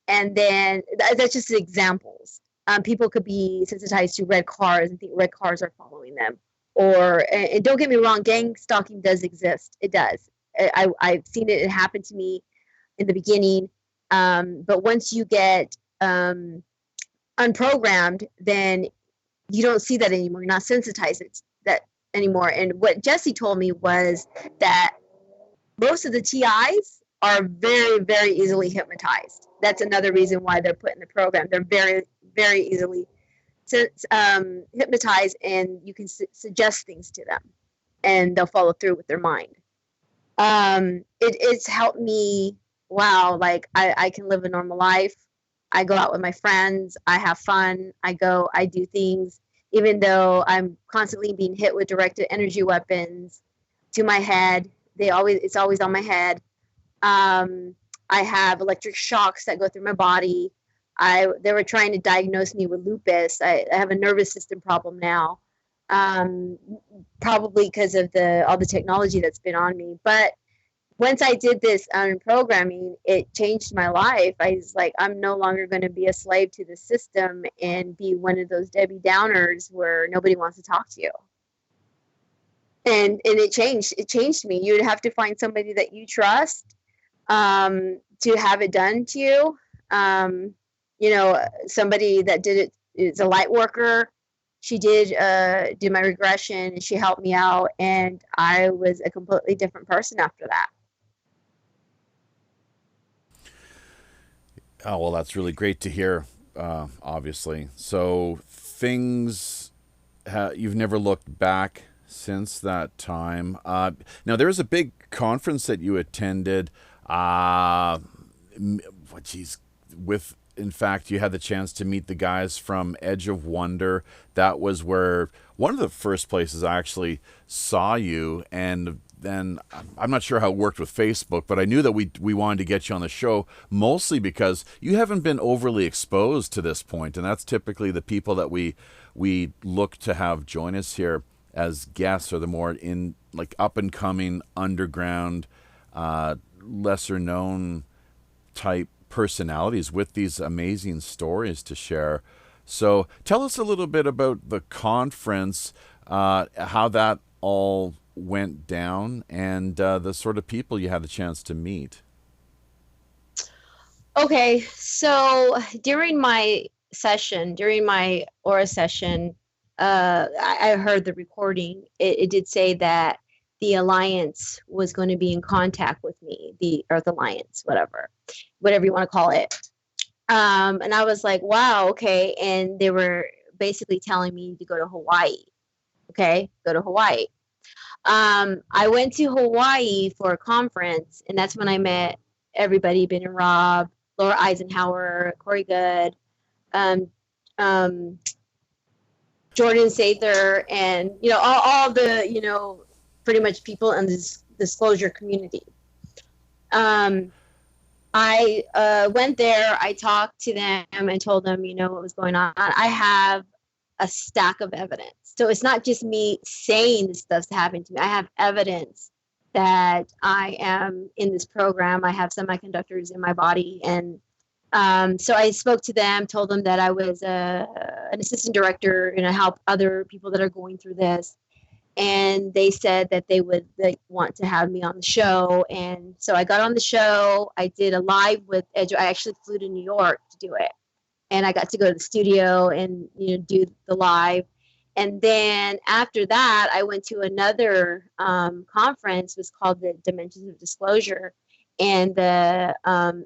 Speaker 3: And then that's just examples. People could be sensitized to red cars and think red cars are following them. And don't get me wrong, gang stalking does exist. It does. I've seen it. It happened to me in the beginning. But once you get unprogrammed, then you don't see that anymore. You're not sensitized to that anymore. And what Jesse told me was that most of the TIs are very, very easily hypnotized. That's another reason why they're put in the program. They're very, very easily hypnotized, and you can suggest things to them, and they'll follow through with their mind. It's helped me. Wow, like I can live a normal life. I go out with my friends. I have fun. I do things, even though I'm constantly being hit with directed energy weapons to my head. It's always on my head. I have electric shocks that go through my body. They were trying to diagnose me with lupus. I have a nervous system problem now, probably because of all the technology that's been on me. But once I did this programming, it changed my life. I was like, I'm no longer going to be a slave to the system and be one of those Debbie Downers where nobody wants to talk to you. And it changed me. You'd have to find somebody that you trust to have it done to you. Somebody that did it is a light worker. She did do my regression, and she helped me out, and I was a completely different person after that.
Speaker 2: Oh, well, that's really great to hear, obviously. So you've never looked back since that time. Now, there was a big conference that you attended. In fact, you had the chance to meet the guys from Edge of Wonder. That was where one of the first places I actually saw you. And then I'm not sure how it worked with Facebook, but I knew that we wanted to get you on the show mostly because you haven't been overly exposed to this point. And that's typically the people that we look to have join us here as guests, or the more up and coming underground, lesser known type personalities with these amazing stories to share. So tell us a little bit about the conference, how that all went down, and the sort of people you had the chance to meet.
Speaker 3: Okay, so during my aura session, I heard the recording. It did say that the Alliance was going to be in contact with me, the Earth Alliance, whatever you want to call it. And I was like, wow, okay. And they were basically telling me to go to Hawaii. Okay, go to Hawaii. I went to Hawaii for a conference, and that's when I met everybody, Ben and Rob, Laura Eisenhower, Corey Good, Jordan Sather, and all the pretty much people in this disclosure community. I went there. I talked to them and told them what was going on. I have a stack of evidence, so it's not just me saying this stuff's happened to me. I have evidence that I am in this program. I have semiconductors in my body, and so I spoke to them, told them that I was an assistant director and I help other people that are going through this. And they said that they would want to have me on the show. And so I got on the show. I did a live with Edge. I actually flew to New York to do it. And I got to go to the studio and do the live. And then after that, I went to another conference. It was called the Dimensions of Disclosure. And the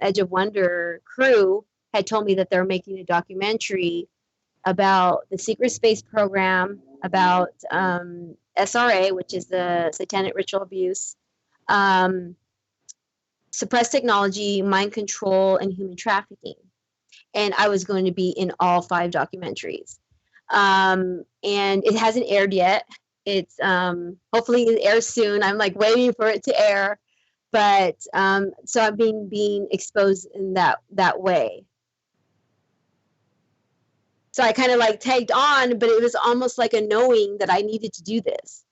Speaker 3: Edge of Wonder crew had told me that they're making a documentary about the secret space program, about SRA, which is the satanic ritual abuse, suppressed technology, mind control, and human trafficking. And I was going to be in all 5 documentaries. And it hasn't aired yet. It's hopefully it airs soon. I'm waiting for it to air. But so I'm being exposed in that way. So I kind of tagged on, but it was almost like a knowing that I needed to do this.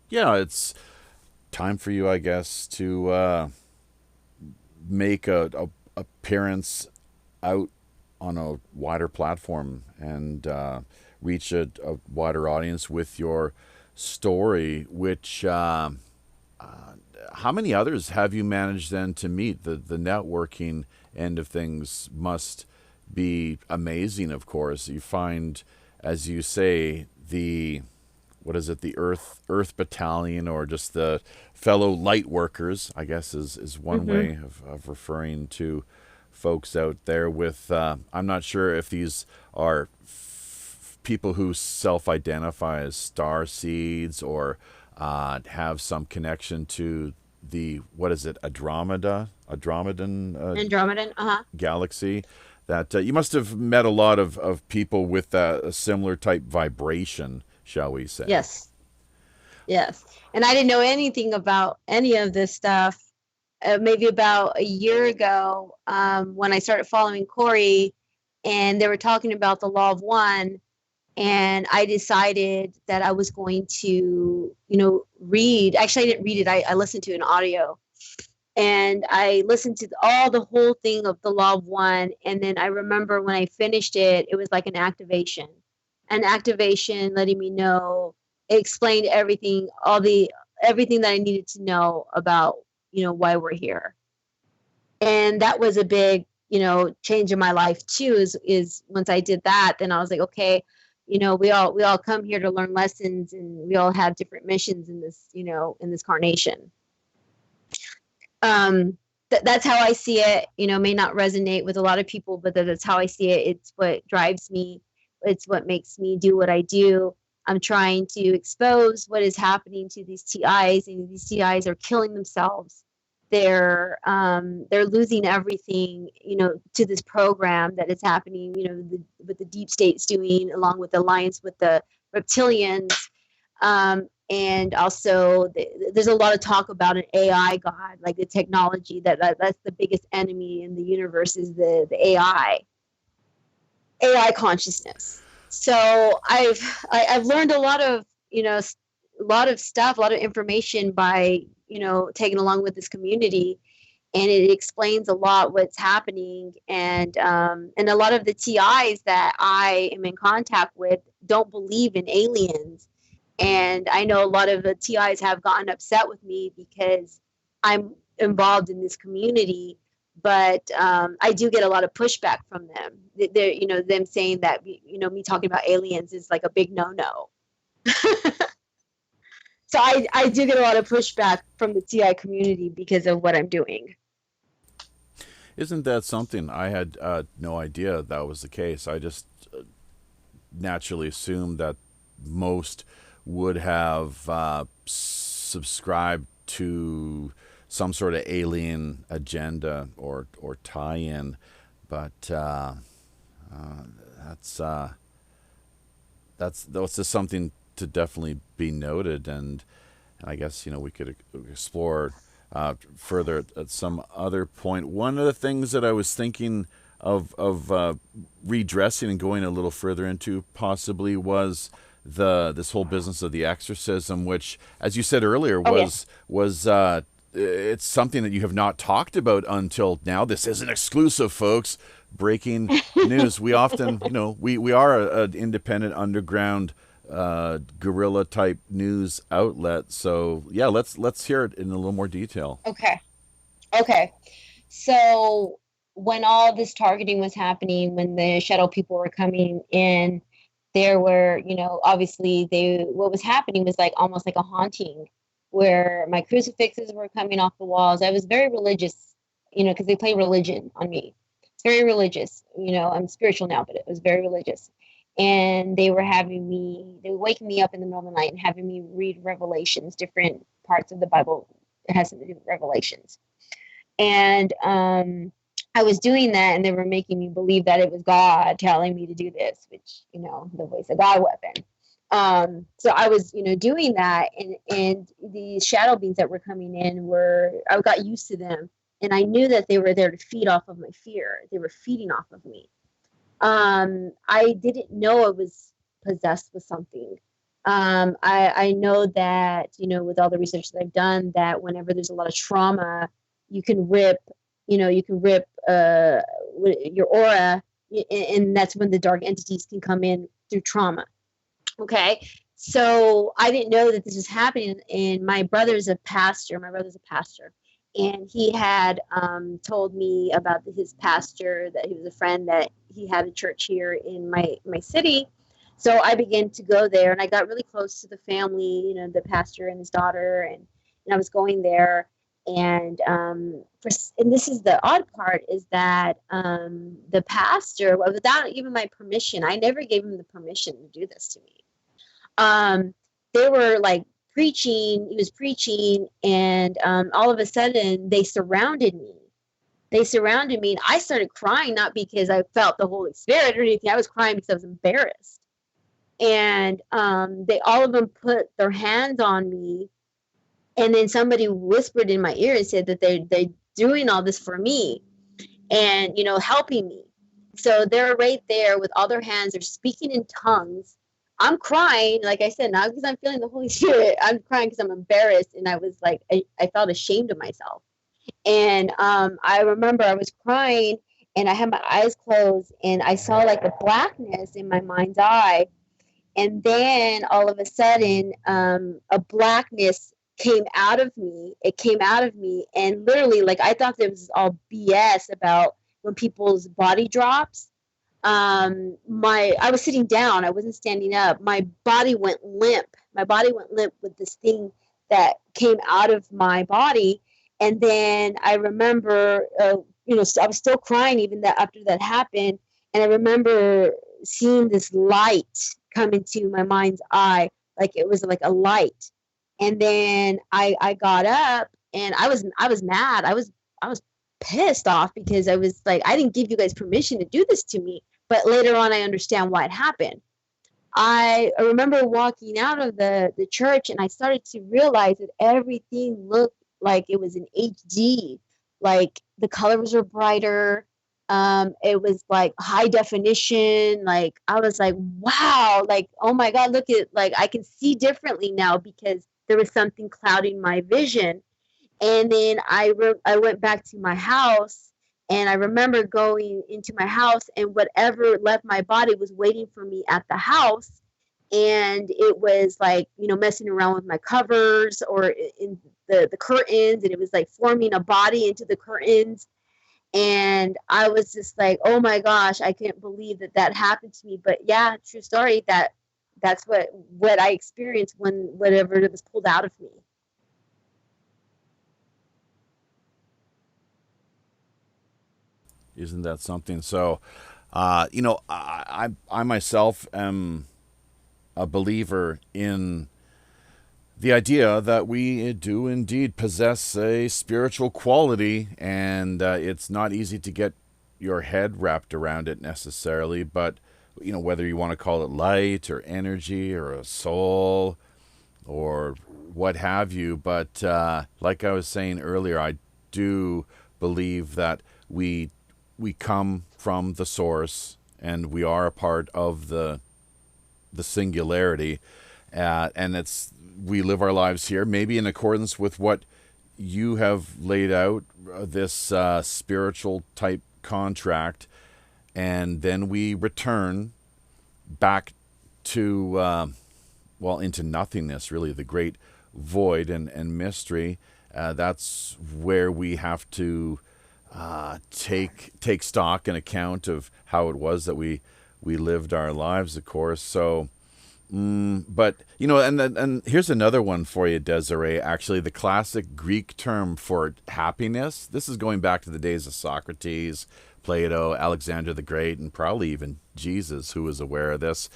Speaker 2: Yeah, it's time for you, I guess, to make a appearance out on a wider platform and reach a wider audience with your story, which... how many others have you managed then to meet? The networking end of things must be amazing, of course. You find, as you say, the Earth Battalion, or just the fellow light workers, I guess is one way of referring to folks out there with, I'm not sure if these are people who self-identify as star seeds or have some connection to the Andromedan galaxy. That you must have met a lot of people with a similar type vibration, shall we say?
Speaker 3: Yes. And I didn't know anything about any of this stuff. Maybe about a year ago, when I started following Corey, and they were talking about the Law of One. And I decided that I was going to, read. Actually, I didn't read it. I listened to an audio. And I listened to the whole thing of the Law of One. And then I remember when I finished it, it was like an activation letting me know. It explained everything, everything that I needed to know about, why we're here. And that was a big, change in my life too, is once I did that, then I was like, okay, we all come here to learn lessons, and we all have different missions in this, in this carnation. That's how I see it. May not resonate with a lot of people, but that's how I see it. It's what drives me. It's what makes me do what I do. I'm trying to expose what is happening to these TIs, and these TIs are killing themselves. They're losing everything, to this program that is happening, with the deep state's doing, along with the alliance with the reptilians. And also there's a lot of talk about an AI God, like the technology that's the biggest enemy in the universe is the AI consciousness. So I've learned a lot of, stuff, a lot of information by, tagging along with this community, and it explains a lot what's happening. And a lot of the TIs that I am in contact with don't believe in aliens. And I know a lot of the TIs have gotten upset with me because I'm involved in this community, but I do get a lot of pushback from them. They're, them saying that, me talking about aliens is like a big no-no. So I do get a lot of pushback from the TI community because of what I'm doing.
Speaker 2: Isn't that something? I had no idea that was the case. I just naturally assumed that most would have subscribed to some sort of alien agenda or tie-in, but That's just something to definitely be noted, and I guess we could explore further at some other point. One of the things that I was thinking of redressing and going a little further into possibly was this whole business of the exorcism, which, as you said earlier, was it's something that you have not talked about until now. This is an exclusive, folks. Breaking news. We often, we are an independent underground guerrilla type news outlet. So yeah, let's hear it in a little more detail.
Speaker 3: Okay. So when all this targeting was happening, when the shadow people were coming in, there were, obviously what was happening was like almost like a haunting, where my crucifixes were coming off the walls. I was very religious, because they play religion on me. It's very religious. I'm spiritual now, but it was very religious. And they were waking me up in the middle of the night and having me read Revelations, different parts of the Bible. It has something to do with Revelations. And I was doing that, and they were making me believe that it was God telling me to do this, which, the voice of God weapon. So I was, doing that, and the shadow beings that were coming in I got used to them, and I knew that they were there to feed off of my fear. They were feeding off of me. I didn't know I was possessed with something. I know that, with all the research that I've done, that whenever there's a lot of trauma, you can rip your aura, and that's when the dark entities can come in through trauma. Okay. So I didn't know that this was happening. And my brother's a pastor. And he had told me about his pastor, that he was a friend, that he had a church here in my city. So I began to go there, and I got really close to the family, the pastor and his daughter, and I was going there. And and this is the odd part, is that the pastor, without even my permission, I never gave him the permission to do this to me. They were like he was preaching, and all of a sudden they surrounded me. And I started crying, not because I felt the Holy Spirit or anything. I was crying because I was embarrassed. And all of them put their hands on me. And then somebody whispered in my ear and said that they're doing all this for me and, helping me. So they're right there with all their hands. They're speaking in tongues. I'm crying, like I said, not because I'm feeling the Holy Spirit. I'm crying because I'm embarrassed. And I was like, I felt ashamed of myself. And I remember I was crying, and I had my eyes closed, and I saw like a blackness in my mind's eye. And then all of a sudden, a blackness came out of me. It came out of me, and literally, like, I thought there was all BS about when people's body drops. I was sitting down. I wasn't standing up. My body went limp. With this thing that came out of my body. And then I remember, I was still crying even after that happened. And I remember seeing this light come into my mind's eye, like it was like a light. And then I got up, and I was mad. I was pissed off, because I was like, I didn't give you guys permission to do this to me. But later on, I understand why it happened. I remember walking out of the church, and I started to realize that everything looked like it was in HD. Like the colors were brighter. It was like high definition. Like I was like, wow, like, oh my God, look at, like, I can see differently now, because there was something clouding my vision. And then I went back to my house, and I remember going into my house, and whatever left my body was waiting for me at the house. And it was like, messing around with my covers or in the curtains, and it was like forming a body into the curtains. And I was just like, oh my gosh, I can't believe that happened to me. But yeah, true story, that's what I experienced when whatever it was pulled out of me.
Speaker 2: Isn't that something? So, I myself am a believer in the idea that we do indeed possess a spiritual quality, and it's not easy to get your head wrapped around it necessarily, but whether you want to call it light or energy or a soul or what have you. But like I was saying earlier, I do believe that we come from the source, and we are a part of the singularity, and we live our lives here, maybe in accordance with what you have laid out, this spiritual type contract, and then we return back to into nothingness, really, the great void and mystery. That's where we have to take stock and account of how it was that we lived our lives, of course. So, but and here's another one for you, Deserie. Actually, the classic Greek term for happiness. This is going back to the days of Socrates, Plato, Alexander the Great, and probably even Jesus, who was aware of this.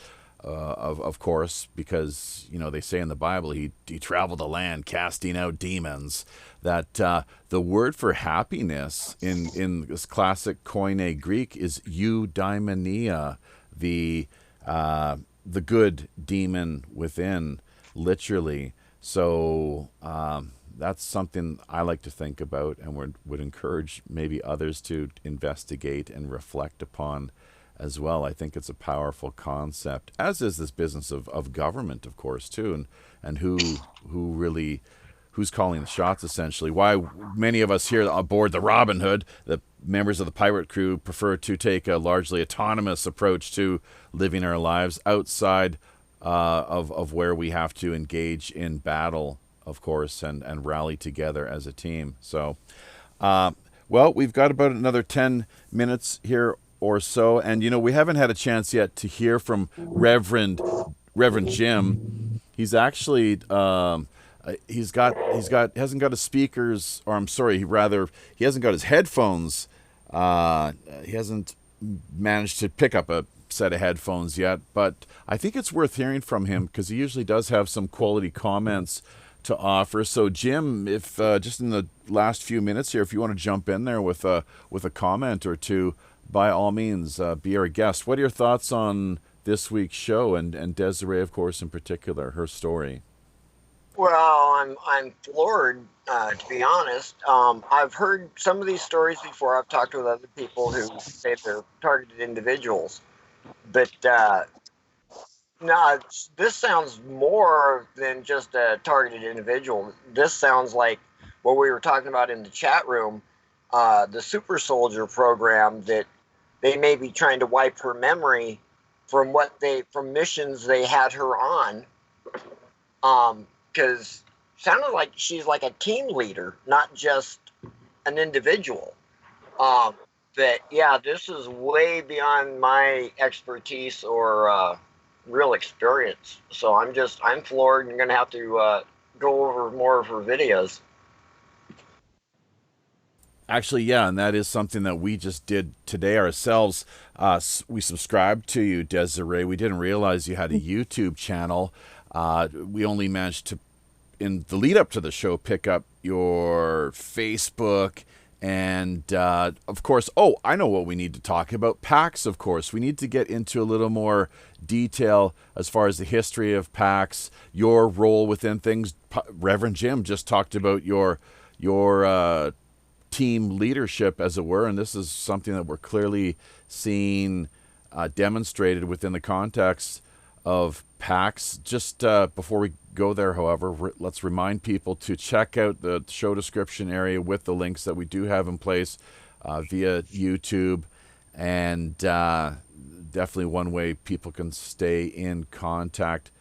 Speaker 2: Of course, because they say in the Bible he traveled the land casting out demons. That the word for happiness in this classic Koine Greek is eudaimonia, the good demon within, literally. So that's something I like to think about, and would encourage maybe others to investigate and reflect upon as well. I think it's a powerful concept, as is this business of government, of course, too, and who's calling the shots, essentially. Why many of us here aboard the Robin Hood, the members of the pirate crew, prefer to take a largely autonomous approach to living our lives outside of where we have to engage in battle, of course, and rally together as a team. So, well, we've got about another 10 minutes here or so, and we haven't had a chance yet to hear from Reverend Jim. He's actually he hasn't got his speakers, or I'm sorry, he hasn't got his headphones. He hasn't managed to pick up a set of headphones yet, but I think it's worth hearing from him because he usually does have some quality comments to offer. So Jim, if just in the last few minutes here, if you want to jump in there with a comment or two, by all means, be our guest. What are your thoughts on this week's show, and Deserie, of course, in particular, her story?
Speaker 5: Well, I'm floored, to be honest. I've heard some of these stories before. I've talked with other people who say they're targeted individuals, but no, this sounds more than just a targeted individual. This sounds like what we were talking about in the chat room, the super soldier program, that they may be trying to wipe her memory from missions they had her on. Because sounded like she's like a team leader, not just an individual. But yeah, this is way beyond my expertise or real experience. So I'm floored, and going to have to go over more of her videos.
Speaker 2: Actually, yeah, and that is something that we just did today ourselves. We subscribed to you, Deserie. We didn't realize you had a YouTube channel. We only managed to, in the lead up to the show, pick up your Facebook and, of course, I know what we need to talk about. PACTS, of course. We need to get into a little more detail as far as the history of PACTS, your role within things. Reverend Jim just talked about your team leadership, as it were, and this is something that we're clearly seeing demonstrated within the context of PACTS. Just before we go there, however, let's remind people to check out the show description area with the links that we do have in place via YouTube, and definitely one way people can stay in contact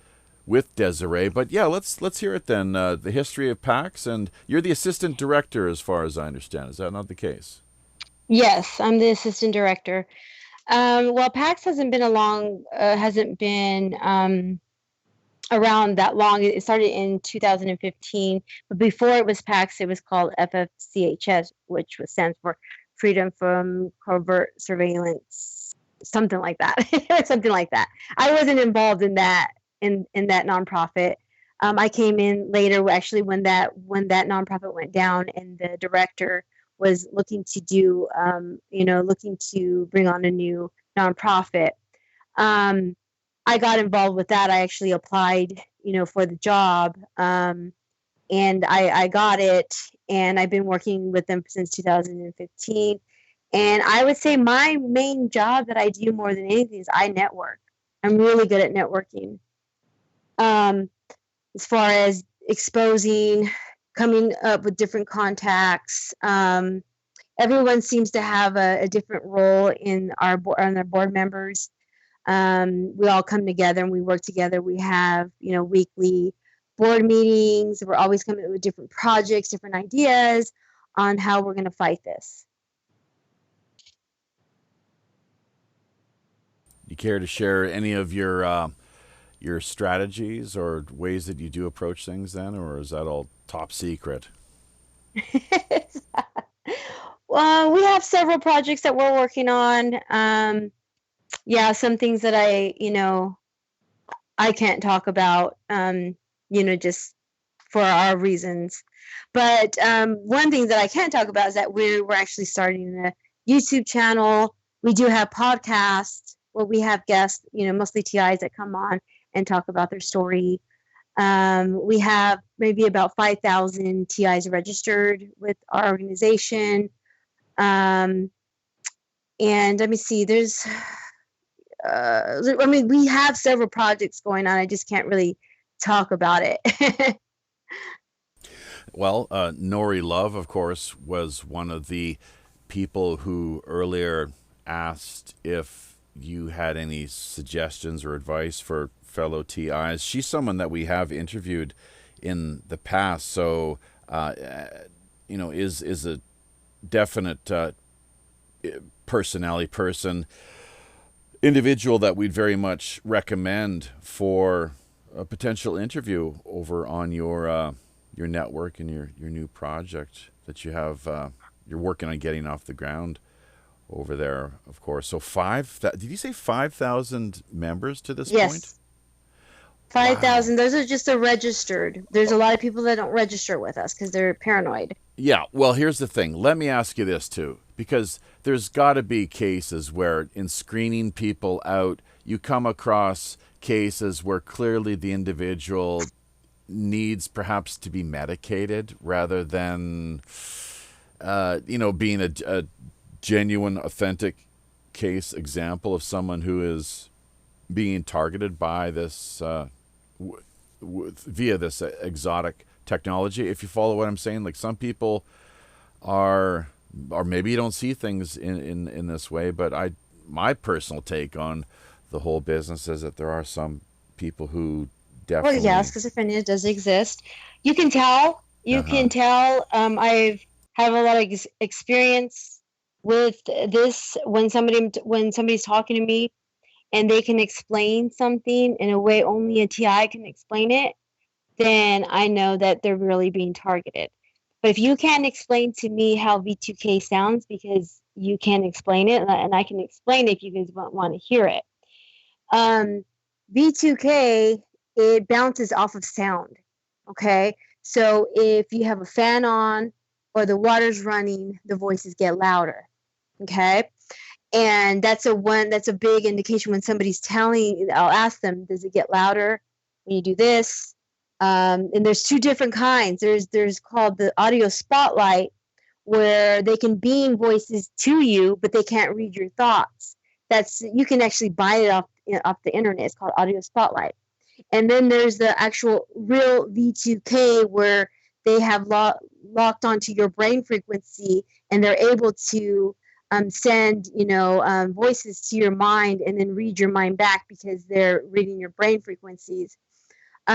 Speaker 2: with Deserie. But yeah, let's hear it then. The history of PACTS, and you're the assistant director, as far as I understand. Is that not the case?
Speaker 3: Yes, I'm the assistant director. Well, PACTS hasn't been around that long. It started in 2015, but before it was PACTS, it was called FFCHS, which stands for Freedom from Covert Surveillance, something like that. Something like that. I wasn't involved in that that nonprofit. I came in later, actually, when that nonprofit went down, and the director was looking to do, looking to bring on a new nonprofit. I got involved with that. I actually applied, for the job, and I got it, and I've been working with them since 2015. And I would say my main job that I do more than anything is I network. I'm really good at networking. As far as exposing, coming up with different contacts. Everyone seems to have a different role in our board members. We all come together and we work together. We have, weekly board meetings. We're always coming up with different projects, different ideas on how we're going to fight this.
Speaker 2: You care to share any of your strategies or ways that you do approach things then, or is that all top secret?
Speaker 3: Well, we have several projects that we're working on. Some things that I can't talk about, just for our reasons. But one thing that I can talk about is that we're actually starting a YouTube channel. We do have podcasts where we have guests, mostly TIs that come on and talk about their story. We have maybe about 5,000 TIs registered with our organization. And let me see, there's, we have several projects going on. I just can't really talk about it.
Speaker 2: Well, Nori Love, of course, was one of the people who earlier asked if you had any suggestions or advice for fellow TIs. She's someone that we have interviewed in the past, so is a definite individual that we'd very much recommend for a potential interview over on your network and your new project that you have. You're working on getting off the ground over there, of course. So did you say 5,000 members to this point?
Speaker 3: Yes. 5,000. Wow. Those are just the registered. There's a lot of people that don't register with us because they're paranoid.
Speaker 2: Yeah. Well, here's the thing. Let me ask you this too, because there's got to be cases where in screening people out, you come across cases where clearly the individual needs perhaps to be medicated rather than, being a genuine, authentic case example of someone who is being targeted by this via this exotic technology. If you follow what I'm saying, like some people are, or maybe you don't see things in this way, but my personal take on the whole business is that there are some people who definitely.
Speaker 3: Well, yes, schizophrenia does exist. You can tell. You can tell. I have a lot of experience with this when somebody's talking to me and they can explain something in a way only a TI can explain it, then I know that they're really being targeted. But if you can't explain to me how V2K sounds because you can't explain it, and I can explain it if you guys want to hear it. V2K, it bounces off of sound, okay? So if you have a fan on or the water's running, the voices get louder, okay? And that's a big indication when somebody's telling. I'll ask them, does it get louder when you do this? And there's two different kinds. There's called the audio spotlight, where they can beam voices to you, but they can't read your thoughts. You can actually buy it off the internet. It's called audio spotlight. And then there's the actual real V2K, where they have locked onto your brain frequency, and they're able to send voices to your mind and then read your mind back because they're reading your brain frequencies.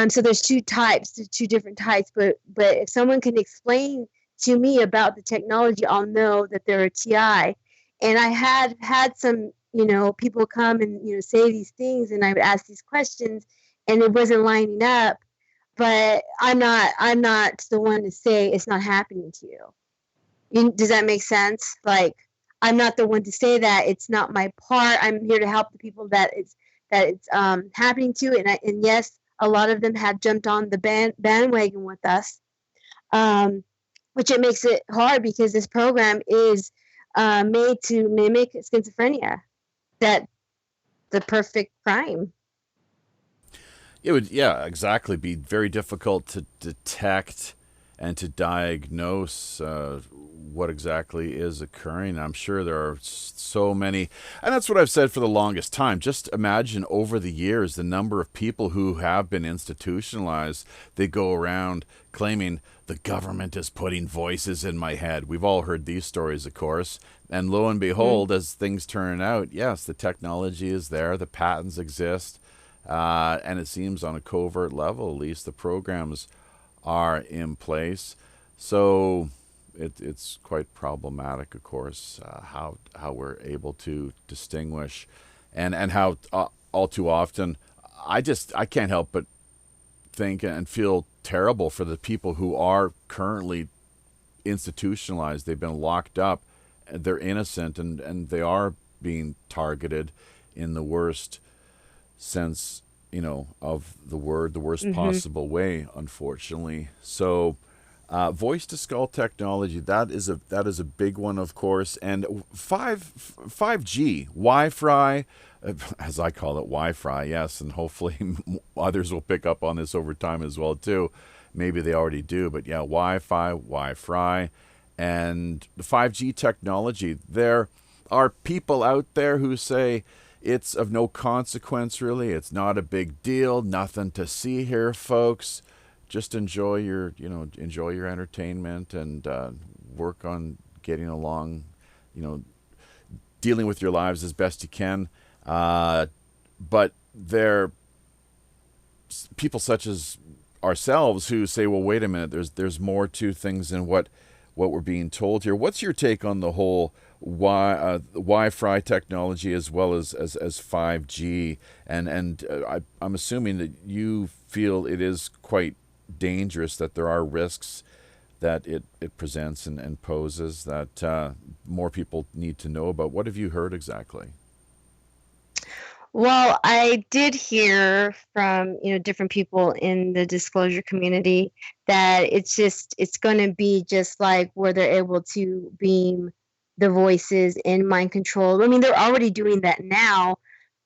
Speaker 3: So there's two different types. But if someone can explain to me about the technology, I'll know that they're a TI. And I had some people come and say these things, and I would ask these questions, and it wasn't lining up. But I'm not the one to say it's not happening to you. Does that make sense? Like, I'm not the one to say that. It's not my part. I'm here to help the people that it's happening to. And yes, a lot of them have jumped on the bandwagon with us. which it makes it hard because this program is made to mimic schizophrenia. That the perfect crime.
Speaker 2: It would, yeah, exactly, be very difficult to detect and to diagnose what exactly is occurring. I'm sure there are so many, and that's what I've said for the longest time. Just imagine over the years the number of people who have been institutionalized. They go around claiming the government is putting voices in my head. We've all heard these stories, of course. And lo and behold, as things turn out, yes, the technology is there, the patents exist, and it seems on a covert level, at least, the programs are in place. So it's quite problematic, of course, how we're able to distinguish, and how all too often I can't help but think and feel terrible for the people who are currently institutionalized. They've been locked up, they're innocent, and they are being targeted in the worst sense, of the word, the worst possible way, unfortunately. So voice to skull technology, that is a big one, of course. And 5G, Wi-Fi, as I call it, Wi-Fi, yes, and hopefully others will pick up on this over time as well too. Maybe they already do, but yeah, Wi-Fi, and the 5G technology. There are people out there who say it's of no consequence, really. It's not a big deal. Nothing to see here, folks. Just enjoy your entertainment and work on getting along, dealing with your lives as best you can. But there people such as ourselves who say, well, wait a minute, there's more to things than what we're being told here. What's your take on the whole Wi-Fi technology as well as 5G? And I'm assuming that you feel it is quite dangerous, that there are risks that it presents and poses that more people need to know about. What have you heard exactly?
Speaker 3: Well, I did hear from, different people in the disclosure community that it's going to be just like where they're able to beam the voices in mind control. I mean, they're already doing that now,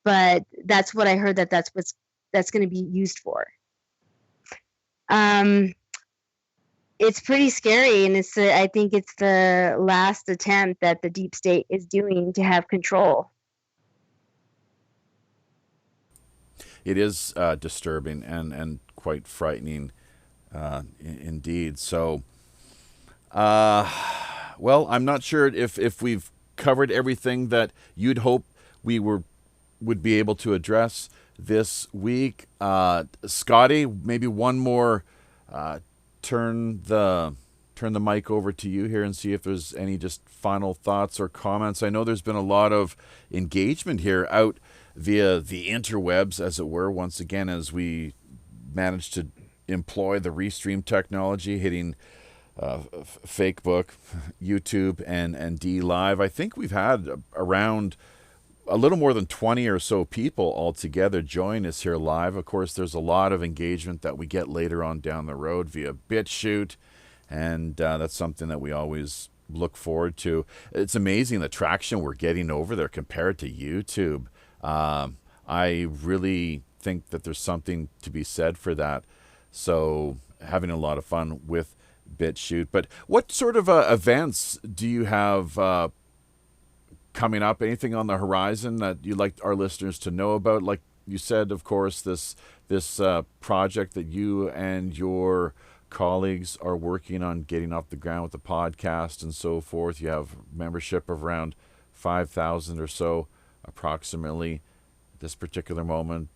Speaker 3: but that's what I heard that's going to be used for. It's pretty scary, and I think it's the last attempt that the deep state is doing to have control.
Speaker 2: It is disturbing and quite frightening indeed. So, well, I'm not sure if we've covered everything that you'd hope we would be able to address this week. Scotty, maybe one more. Turn the mic over to you here and see if there's any just final thoughts or comments. I know there's been a lot of engagement here out via the interwebs, as it were, once again, as we managed to employ the restream technology, hitting Facebook, YouTube, and DLIVE. I think we've had around a little more than 20 or so people altogether join us here live. Of course, there's a lot of engagement that we get later on down the road via BitChute, and that's something that we always look forward to. It's amazing the traction we're getting over there compared to YouTube. I really think that there's something to be said for that. So having a lot of fun with BitChute. But what sort of events do you have coming up? Anything on the horizon that you'd like our listeners to know about? Like you said, of course, this project that you and your colleagues are working on getting off the ground with the podcast and so forth. You have membership of around 5,000 or so approximately at this particular moment,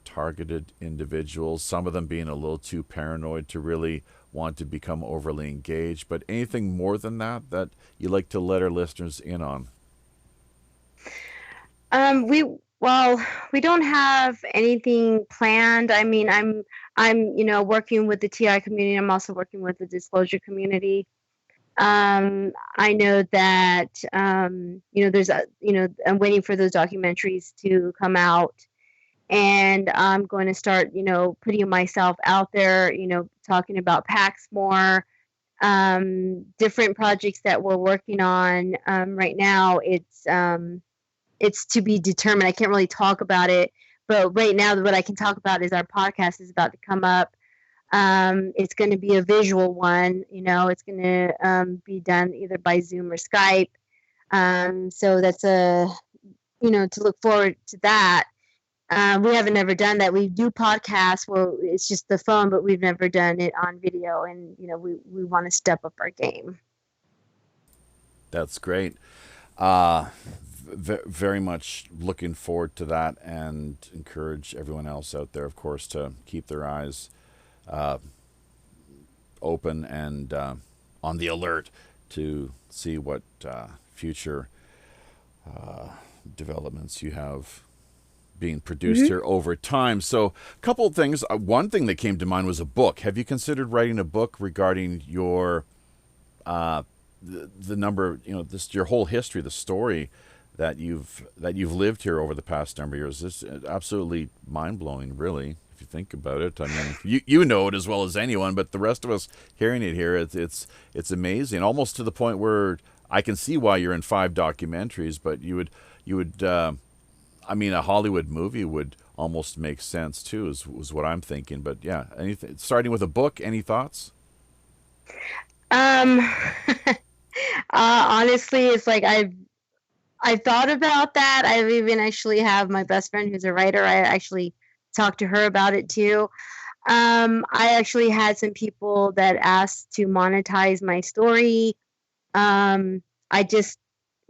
Speaker 2: targeted individuals, some of them being a little too paranoid to really want to become overly engaged. But anything more than that you'd like to let our listeners in on?
Speaker 3: We don't have anything planned. I mean, I'm working with the TI community. I'm also working with the disclosure community. I know that I'm waiting for those documentaries to come out, and I'm going to start putting myself out there, talking about PACTS more, different projects that we're working on right now. It's to be determined. I can't really talk about it, but right now what I can talk about is our podcast is about to come up. It's going to be a visual one. It's going to be done either by Zoom or Skype. So that's to look forward to that. We haven't ever done that. We do podcasts where it's just the phone, but we've never done it on video. And, we want to step up our game.
Speaker 2: That's great. Very much looking forward to that, and encourage everyone else out there, of course, to keep their eyes open and on the alert to see what future developments you have being produced here over time. So a couple of things. One thing that came to mind was a book. Have you considered writing a book regarding your the number, your whole history, the story that you've lived here over the past number of years? This is absolutely mind-blowing, really, if you think about it. I mean, you know it as well as anyone, but the rest of us hearing it here, it's amazing, almost to the point where I can see why you're in 5 documentaries, but you would I mean, a Hollywood movie would almost make sense too, is what I'm thinking. But yeah, anything starting with a book, any thoughts?
Speaker 3: Honestly, it's like I thought about that. I've even actually have my best friend who's a writer. I actually talked to her about it too. I actually had some people that asked to monetize my story.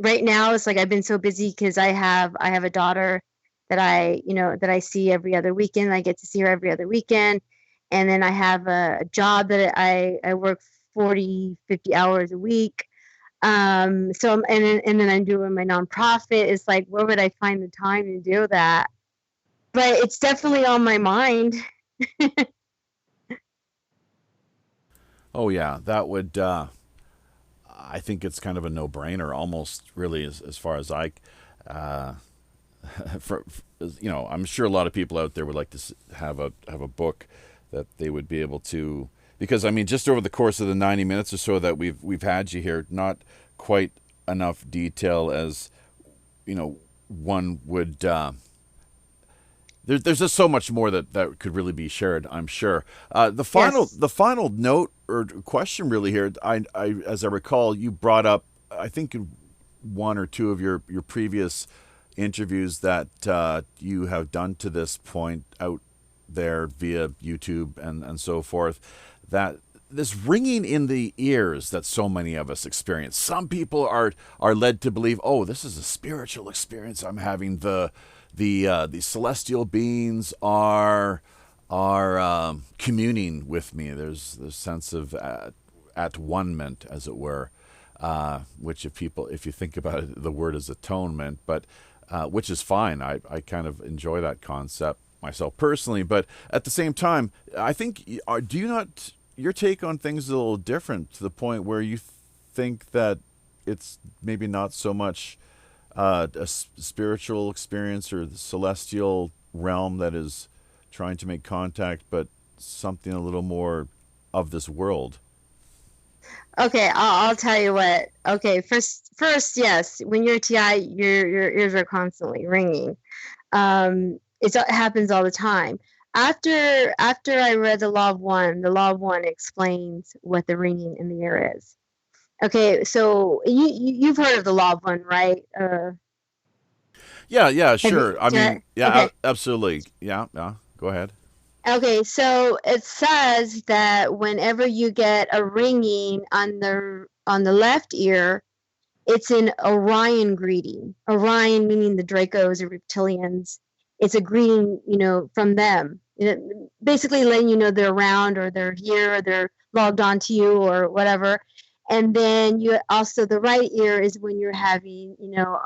Speaker 3: Right now it's like I've been so busy because I have a daughter that I see every other weekend. I get to see her every other weekend. And then I have a job that I work 40, 50 hours a week. And then I'm doing my nonprofit. It's like, where would I find the time to do that? But it's definitely on my mind.
Speaker 2: Oh yeah, that would. I think it's kind of a no-brainer, almost really, as far as I. I'm sure a lot of people out there would like to have a book that they would be able to, because I mean, just over the course of the 90 minutes or so that we've had you here, not quite enough detail as one would. There's just so much more that could really be shared, I'm sure. The final note or question really here, I as I recall, you brought up, I think in one or two of your previous interviews that you have done to this point out there via YouTube and so forth, that this ringing in the ears that so many of us experience. Some people are led to believe, oh, this is a spiritual experience I'm having. The celestial beings are communing with me. There's this sense of at one-ment, as it were, which if you think about it, the word is atonement, but which is fine. I kind of enjoy that concept myself personally, but at the same time, I think your take on things is a little different, to the point where you think that it's maybe not so much a spiritual experience or the celestial realm that is trying to make contact, but something a little more of this world.
Speaker 3: Okay, I'll tell you what. Okay, first, yes, when you're a TI, your ears are constantly ringing. It happens all the time. After I read the Law of One explains what the ringing in the ear is. Okay, so you've heard of the Law of One, right?
Speaker 2: Yeah, sure.
Speaker 3: Okay.
Speaker 2: Absolutely. Yeah. Go ahead.
Speaker 3: Okay, so it says that whenever you get a ringing on the left ear, it's an Orion greeting. Orion meaning the Dracos or reptilians. It's a greeting, from them. Basically letting you know they're around, or they're here, or they're logged on to you, or whatever. And then you also, the right ear is when you're having,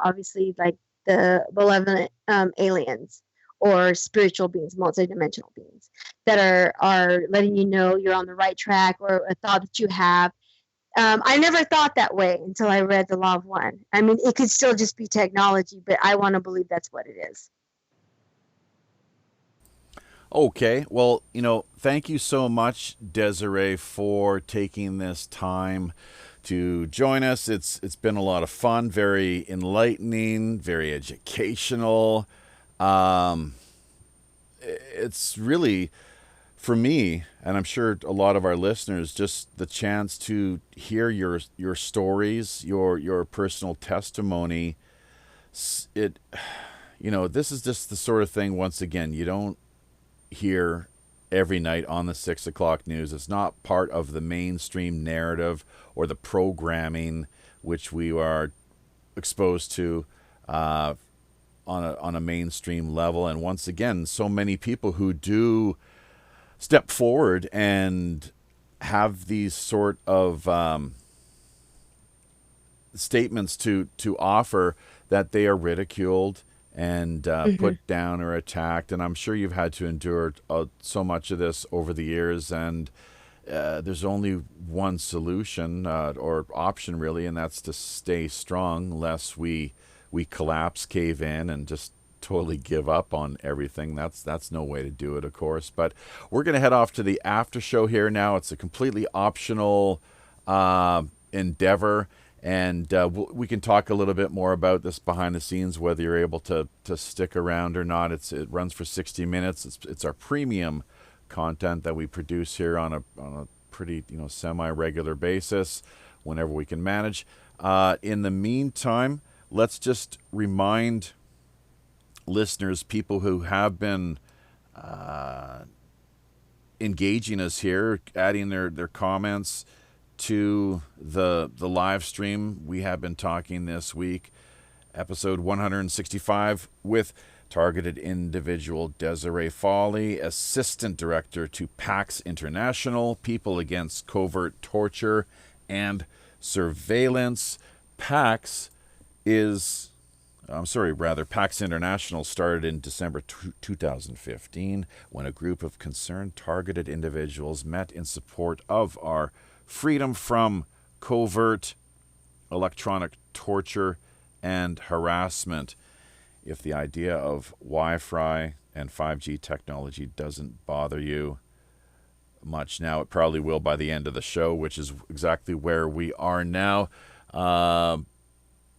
Speaker 3: obviously like the malevolent aliens or spiritual beings, multidimensional beings that are letting you know you're on the right track, or a thought that you have. I never thought that way until I read the Law of One. I mean, it could still just be technology, but I want to believe that's what it is.
Speaker 2: Okay. Well, thank you so much, Deserie, for taking this time to join us. It's been a lot of fun, very enlightening, very educational. Um, it's really, for me, and I'm sure a lot of our listeners, just the chance to hear your stories, your personal testimony. It, this is just the sort of thing. Once again, you don't hear every night on the 6 o'clock news. It's not part of the mainstream narrative or the programming which we are exposed to on a mainstream level. And once again, so many people who do step forward and have these sort of statements to offer, that they are ridiculed and put down or attacked. And I'm sure you've had to endure so much of this over the years. And there's only one solution or option, really, and that's to stay strong, lest we collapse, cave in, and just totally give up on everything. That's no way to do it, of course. But we're going to head off to the after show here now. It's a completely optional endeavor. And we can talk a little bit more about this behind the scenes, whether you're able to stick around or not. It runs for 60 minutes. It's our premium content that we produce here on a pretty semi-regular basis, whenever we can manage. In the meantime, let's just remind listeners, people who have been engaging us here, adding their comments to the live stream. We have been talking this week, episode 165, with targeted individual Deserie Foley, Assistant Director to PACTS International, People Against Covert Torture and Surveillance. PACTS International started in December 2015 when a group of concerned targeted individuals met in support of our freedom from covert electronic torture and harassment. If the idea of Wi-Fi and 5G technology doesn't bother you much now, it probably will by the end of the show, which is exactly where we are now.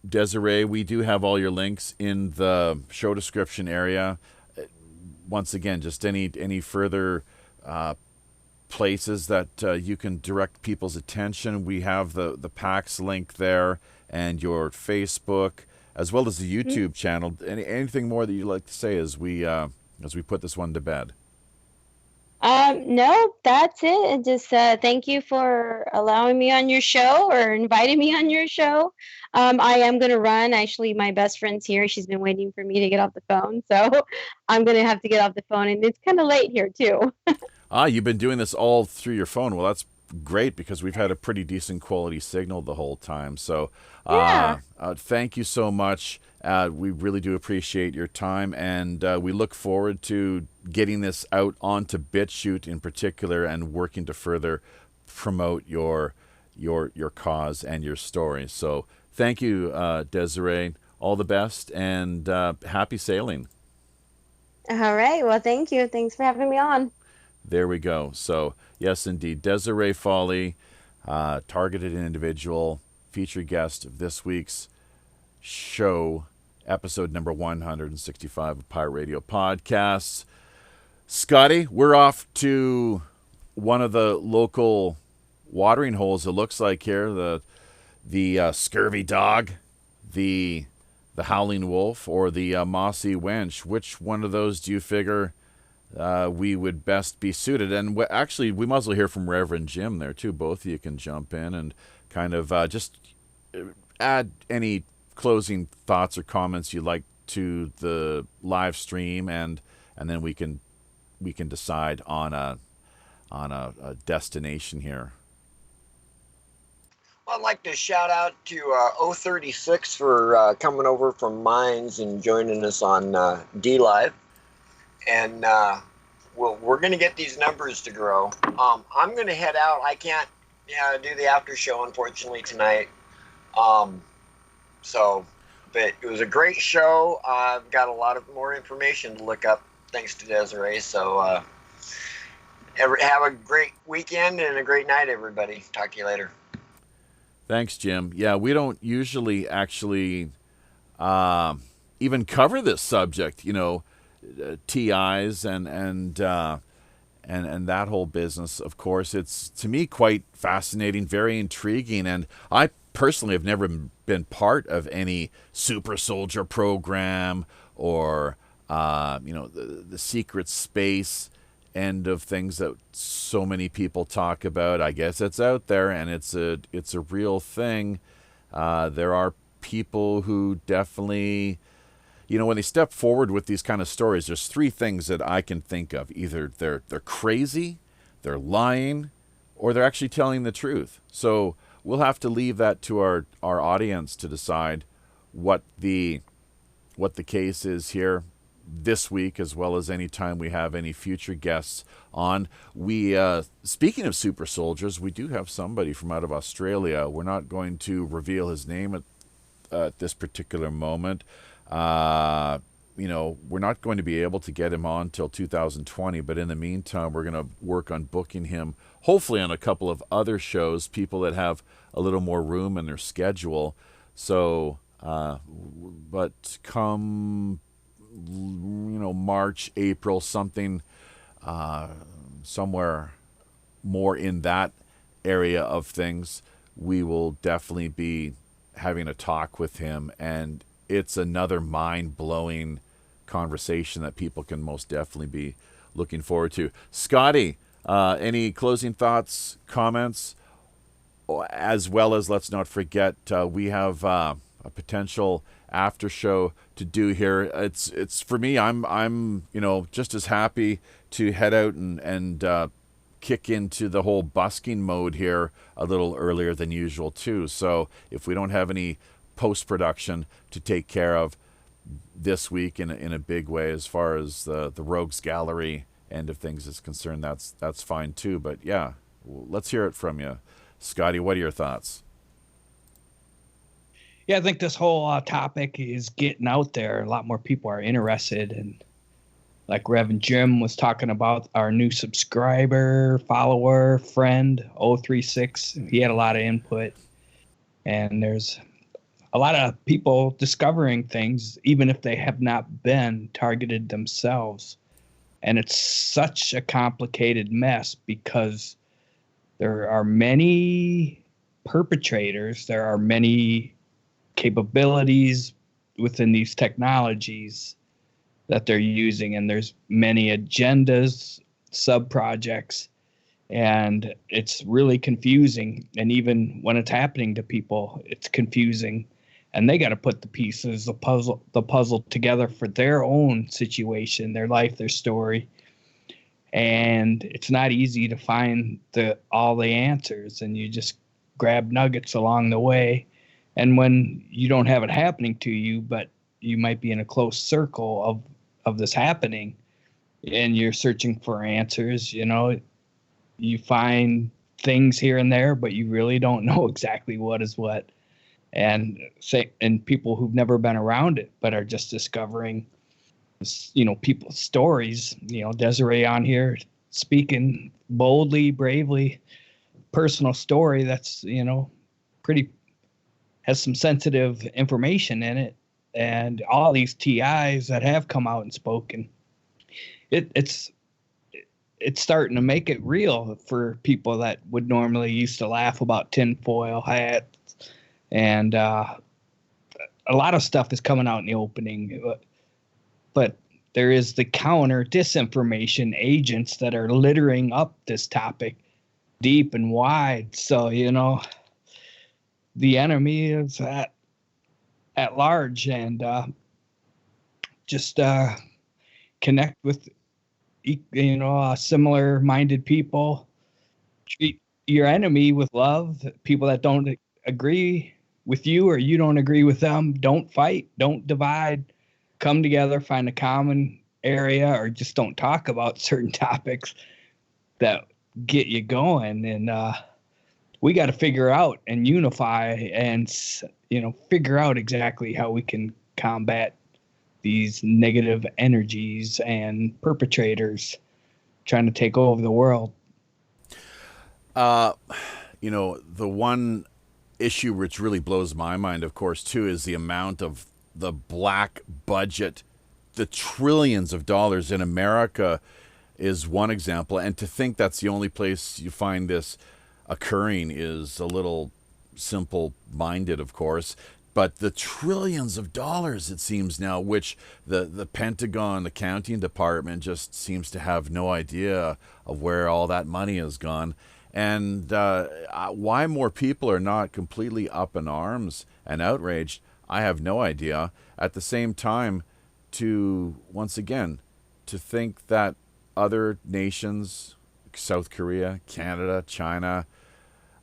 Speaker 2: Deserie, we do have all your links in the show description area. Once again, just any further places that you can direct people's attention. We have the PACTS link there, and your Facebook, as well as the YouTube channel. Anything more that you'd like to say as we put this one to bed?
Speaker 3: No, that's it. And just thank you for allowing me on your show, or inviting me on your show. I am going to run. Actually, my best friend's here. She's been waiting for me to get off the phone. So I'm going to have to get off the phone. And it's kind of late here, too.
Speaker 2: You've been doing this all through your phone. Well, that's great, because we've had a pretty decent quality signal the whole time. So thank you so much. We really do appreciate your time, and we look forward to getting this out onto BitChute in particular, and working to further promote your cause and your story. So thank you, Deserie. All the best, and happy sailing.
Speaker 3: All right. Well, thank you. Thanks for having me on.
Speaker 2: There we go. So, yes, indeed, Deserie Foley, targeted individual, featured guest of this week's show, episode number 165 of Pirate Radio Podcasts. Scotty, we're off to one of the local watering holes, it looks like here, the scurvy dog, the howling wolf, or the mossy wench. Which one of those do you figure we would best be suited? And actually, we might as well hear from Reverend Jim there too. Both of you can jump in and kind of just add any closing thoughts or comments you'd like to the live stream, and then we can decide on a destination here.
Speaker 5: I'd like to shout out to 036 for coming over from Mines and joining us on DLIVE. And we're going to get these numbers to grow. I'm going to head out. I can't do the after show, unfortunately, tonight. But it was a great show. I've got a lot of more information to look up thanks to Desiree. So have a great weekend and a great night, everybody. Talk to you later.
Speaker 2: Thanks, Jim. Yeah, we don't usually actually even cover this subject, TIs and that whole business. Of course, it's, to me, quite fascinating, very intriguing, and I personally have never been part of any super soldier program or the secret space end of things that so many people talk about. I guess it's out there, and it's a real thing. There are people who definitely, when they step forward with these kind of stories, there's three things that I can think of. Either they're crazy, they're lying, or they're actually telling the truth. So we'll have to leave that to our audience to decide what the case is here this week, as well as any time we have any future guests on. We speaking of super soldiers, we do have somebody from out of Australia. We're not going to reveal his name at this particular moment. We're not going to be able to get him on till 2020, but in the meantime, we're going to work on booking him, hopefully on a couple of other shows, people that have a little more room in their schedule. So, but come, March, April, something, somewhere more in that area of things, we will definitely be having a talk with him, and it's another mind-blowing conversation that people can most definitely be looking forward to. Scotty, any closing thoughts, comments, as well as, let's not forget, we have a potential after show to do here. It's for me, I'm just as happy to head out and kick into the whole busking mode here a little earlier than usual too. So if we don't have any post-production to take care of this week in a big way, as far as the Rogues Gallery end of things is concerned, that's fine too. But yeah, let's hear it from you, Scotty. What are your thoughts?
Speaker 4: Yeah, I think this whole topic is getting out there. A lot more people are interested, and like Reverend Jim was talking about, our new subscriber, follower, friend, 036. He had a lot of input, and there's a lot of people discovering things, even if they have not been targeted themselves. And it's such a complicated mess because there are many perpetrators, there are many capabilities within these technologies that they're using, and there's many agendas, sub-projects, and it's really confusing. And even when it's happening to people, it's confusing, and they got to put the pieces, the puzzle together for their own situation, their life, their story. And it's not easy to find all the answers, and you just grab nuggets along the way. And when you don't have it happening to you, but you might be in a close circle of this happening, and you're searching for answers, you find things here and there, but you really don't know exactly what is what. And people who've never been around it, but are just discovering, people's stories, Desiree on here speaking boldly, bravely, personal story that's, pretty, has some sensitive information in it. And all these TIs that have come out and spoken, it's starting to make it real for people that would normally used to laugh about tinfoil hats. And a lot of stuff is coming out in the opening. But there is the counter disinformation agents that are littering up this topic deep and wide. So, the enemy is at large, and just connect with similar minded people. Treat your enemy with love. People that don't agree with you or you don't agree with them, don't fight, don't divide, come together, find a common area, or just don't talk about certain topics that get you going. And we got to figure out and unify and figure out exactly how we can combat these negative energies and perpetrators trying to take over the world.
Speaker 2: You know, the one issue which really blows my mind, of course, too, is the amount of the black budget, the trillions of dollars in America is one example. And to think that's the only place you find this occurring is a little simple-minded, of course. But the trillions of dollars, it seems now, which the Pentagon accounting department just seems to have no idea of where all that money has gone. And why more people are not completely up in arms and outraged, I have no idea. At the same time, once again, to think that other nations, South Korea, Canada, China,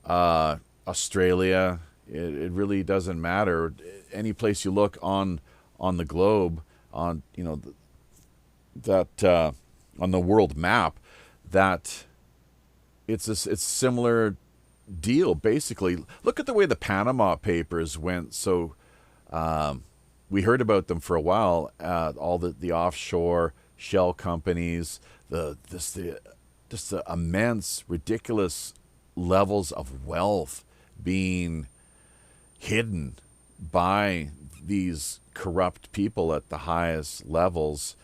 Speaker 2: Australia, it really doesn't matter. Any place you look on the globe, on on the world map, that it's similar deal. Basically, look at the way the Panama Papers went. So we heard about them for a while. All the offshore shell companies, the immense, ridiculous levels of wealth being hidden by these corrupt people at the highest levels.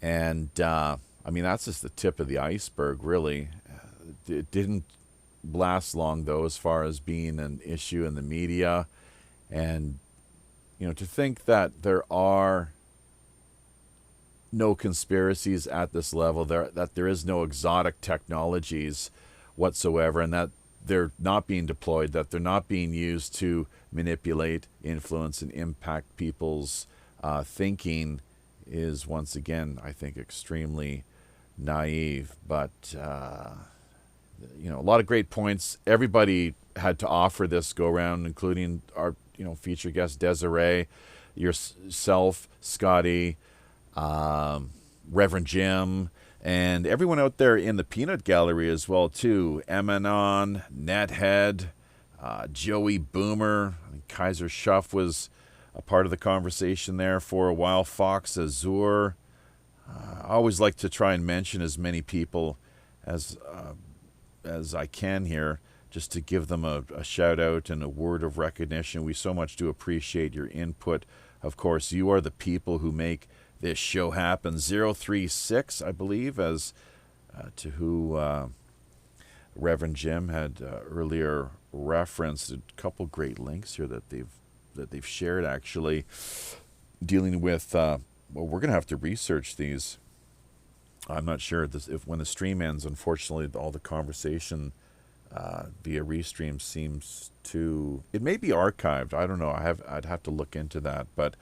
Speaker 2: And I mean, that's just the tip of the iceberg, really. It didn't last long, though, as far as being an issue in the media. And to think that there are no conspiracies at this level, that there is no exotic technologies whatsoever, and that they're not being deployed, that they're not being used to manipulate, influence, and impact people's thinking, is once again, I think, extremely naive. But a lot of great points everybody had to offer this go around, including our feature guest Deserie, yourself, Scotty, Reverend Jim, and everyone out there in the peanut gallery as well too. Emanon, Nethead, Joey Boomer, I think Kaiser Schuff was a part of the conversation there for a while. Fox Azure. I always like to try and mention as many people as I can here, just to give them a shout out and a word of recognition. We so much do appreciate your input. Of course, you are the people who make this show happen. 036, I believe, as to who Reverend Jim had earlier referenced. A couple great links here that they've shared, actually, dealing with. Well, we're going to have to research these. I'm not sure if when the stream ends, unfortunately, all the conversation via restream seems to. It may be archived. I don't know. I'd have to look into that, but.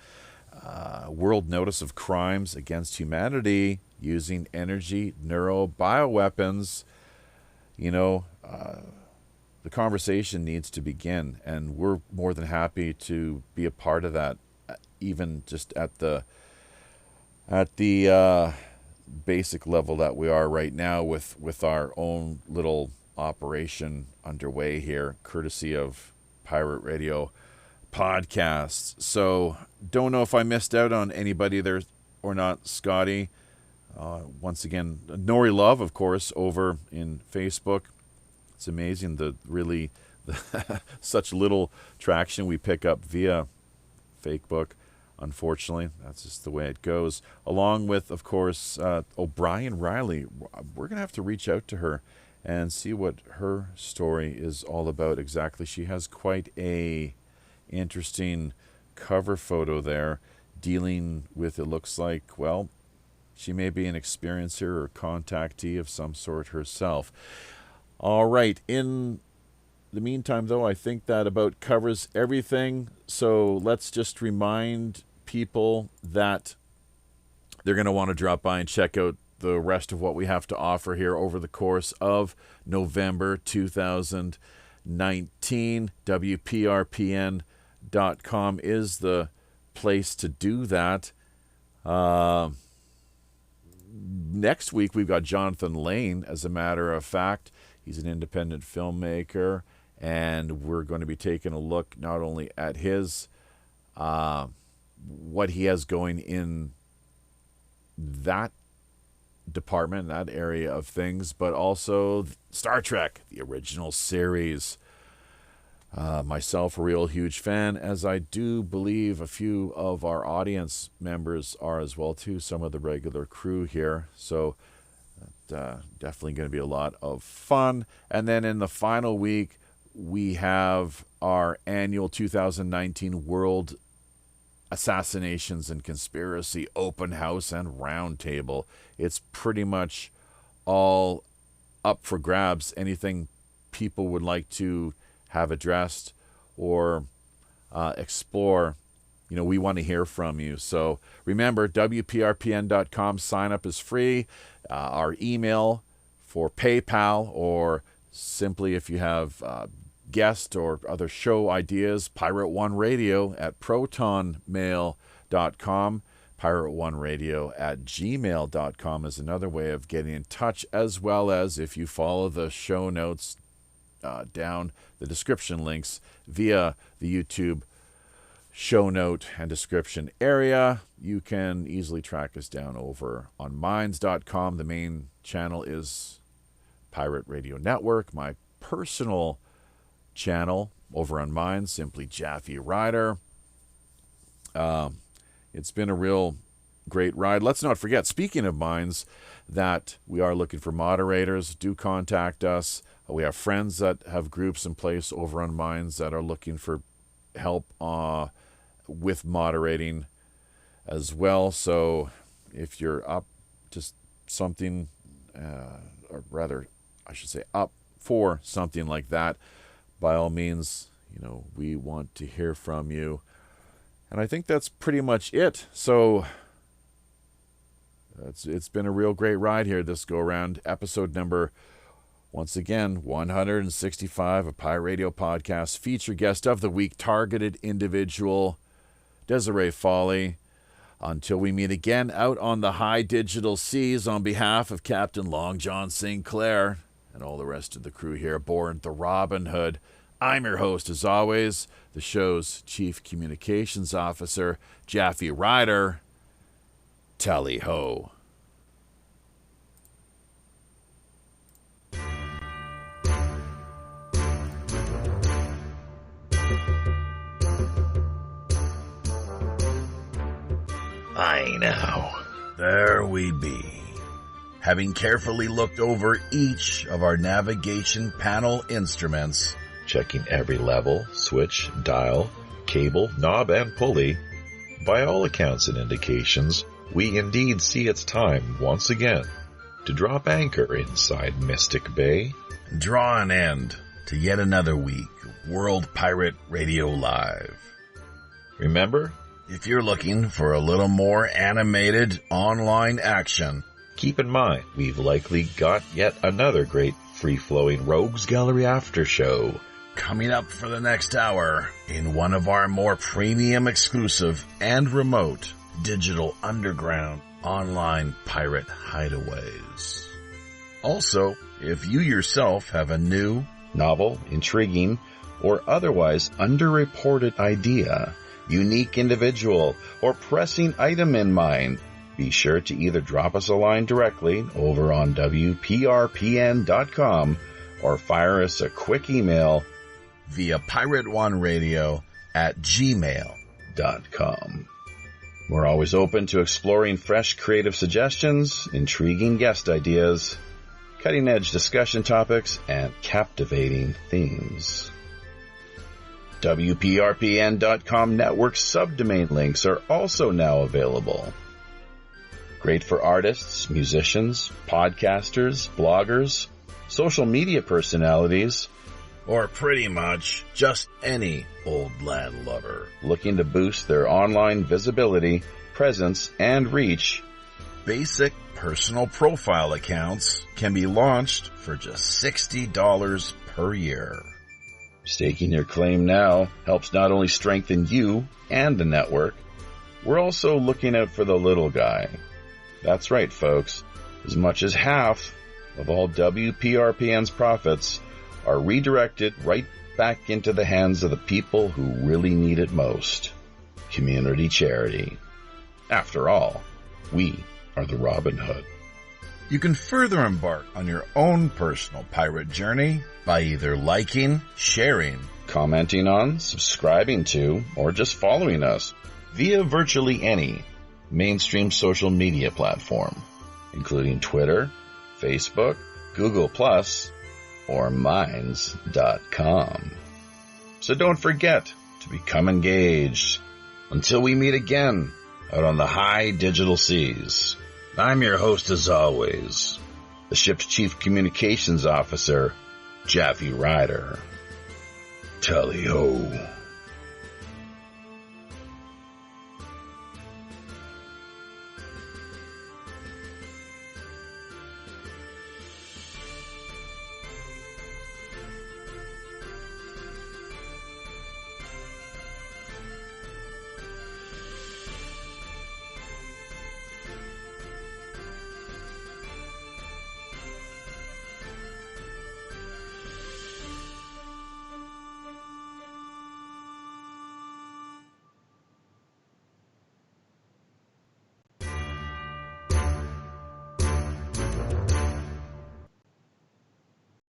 Speaker 2: World Notice of Crimes Against Humanity using energy neurobioweapons. The conversation needs to begin, and we're more than happy to be a part of that, even just at the basic level that we are right now with our own little operation underway here, courtesy of Pirate Radio podcasts. So don't know if I missed out on anybody there or not, Scotty. Once again, Nori Love, of course, over in Facebook. It's amazing such little traction we pick up via Facebook. Unfortunately, that's just the way it goes. Along with, of course, O'Brien Riley. We're going to have to reach out to her and see what her story is all about exactly. She has quite a interesting cover photo there, dealing with, it looks like, well, she may be an experiencer or contactee of some sort herself. All right. In the meantime, though, I think that about covers everything. So let's just remind people that they're going to want to drop by and check out the rest of what we have to offer here over the course of November 2019. WPRPN.com is the place to do that. Next week, we've got Jonathan Lane, as a matter of fact. He's an independent filmmaker, and we're going to be taking a look not only at his what he has going in that department, that area of things, but also Star Trek, the original series. Myself, a real huge fan, as I do believe a few of our audience members are as well too, some of the regular crew here. So definitely going to be a lot of fun. And then in the final week, we have our annual 2019 World Assassinations and Conspiracy Open House and Roundtable. It's pretty much all up for grabs. Anything people would like to have addressed or explore, we want to hear from you. So remember, WPRPN.com sign up is free. Our email for PayPal, or simply if you have guest or other show ideas, Pirate One Radio at protonmail.com. Pirate One Radio at gmail.com is another way of getting in touch, as well as if you follow the show notes down the description links via the YouTube show note and description area, you can easily track us down over on minds.com. The main channel is Pirate Radio Network. My personal channel over on Minds, simply Jaffe Rider. It's been a real great ride. Let's not forget, speaking of Minds, that we are looking for moderators. Do contact us. We have friends that have groups in place over on Minds that are looking for help with moderating as well. So if you're up to something, or rather, I should say up for something like that, by all means, we want to hear from you. And I think that's pretty much it. So it's been a real great ride here this go around. Episode number, once again, 165 of Pirate Radio Podcast. Feature guest of the week, targeted individual, Deserie Foley. Until we meet again out on the high digital seas, on behalf of Captain Long John Sinclair and all the rest of the crew here aboard the Robin Hood, I'm your host, as always, the show's Chief Communications Officer, Jaffe Rider. Tally-ho.
Speaker 1: I know. There we be. Having carefully looked over each of our navigation panel instruments, checking every level, switch, dial, cable, knob, and pulley, by all accounts and indications, we indeed see it's time, once again, to drop anchor inside Mystic Bay. Draw an end to yet another week of World Pirate Radio Live. Remember, if you're looking for a little more animated online action, keep in mind we've likely got yet another great free-flowing Rogues Gallery after show coming up for the next hour in one of our more premium exclusive and remote digital underground online pirate hideaways. Also, if you yourself have a new, novel, intriguing, or otherwise underreported idea, unique individual, or pressing item in mind, be sure to either drop us a line directly over on WPRPN.com or fire us a quick email via pirateoneradio@gmail.com. We're always open to exploring fresh creative suggestions, intriguing guest ideas, cutting-edge discussion topics, and captivating themes. WPRPN.com network subdomain links are also now available. Great for artists, musicians, podcasters, bloggers, social media personalities, or pretty much just any old land lover looking to boost their online visibility, presence, and reach. Basic personal profile accounts can be launched for just $60 per year. Staking your claim now helps not only strengthen you and the network, we're also looking out for the little guy. That's right, folks. As much as half of all WPRPN's profits are redirected right back into the hands of the people who really need it most.
Speaker 2: community charity. After all, we are the Robin Hood. You can further embark on your own personal pirate journey by either liking, sharing, commenting on, subscribing to, or just following us via virtually any mainstream social media platform, including Twitter, Facebook, Google+, or Minds.com. So don't forget to become engaged. Until we meet again out on the high digital seas, I'm your host as always, the ship's Chief Communications Officer, Jaffe Ryder. Tally-ho.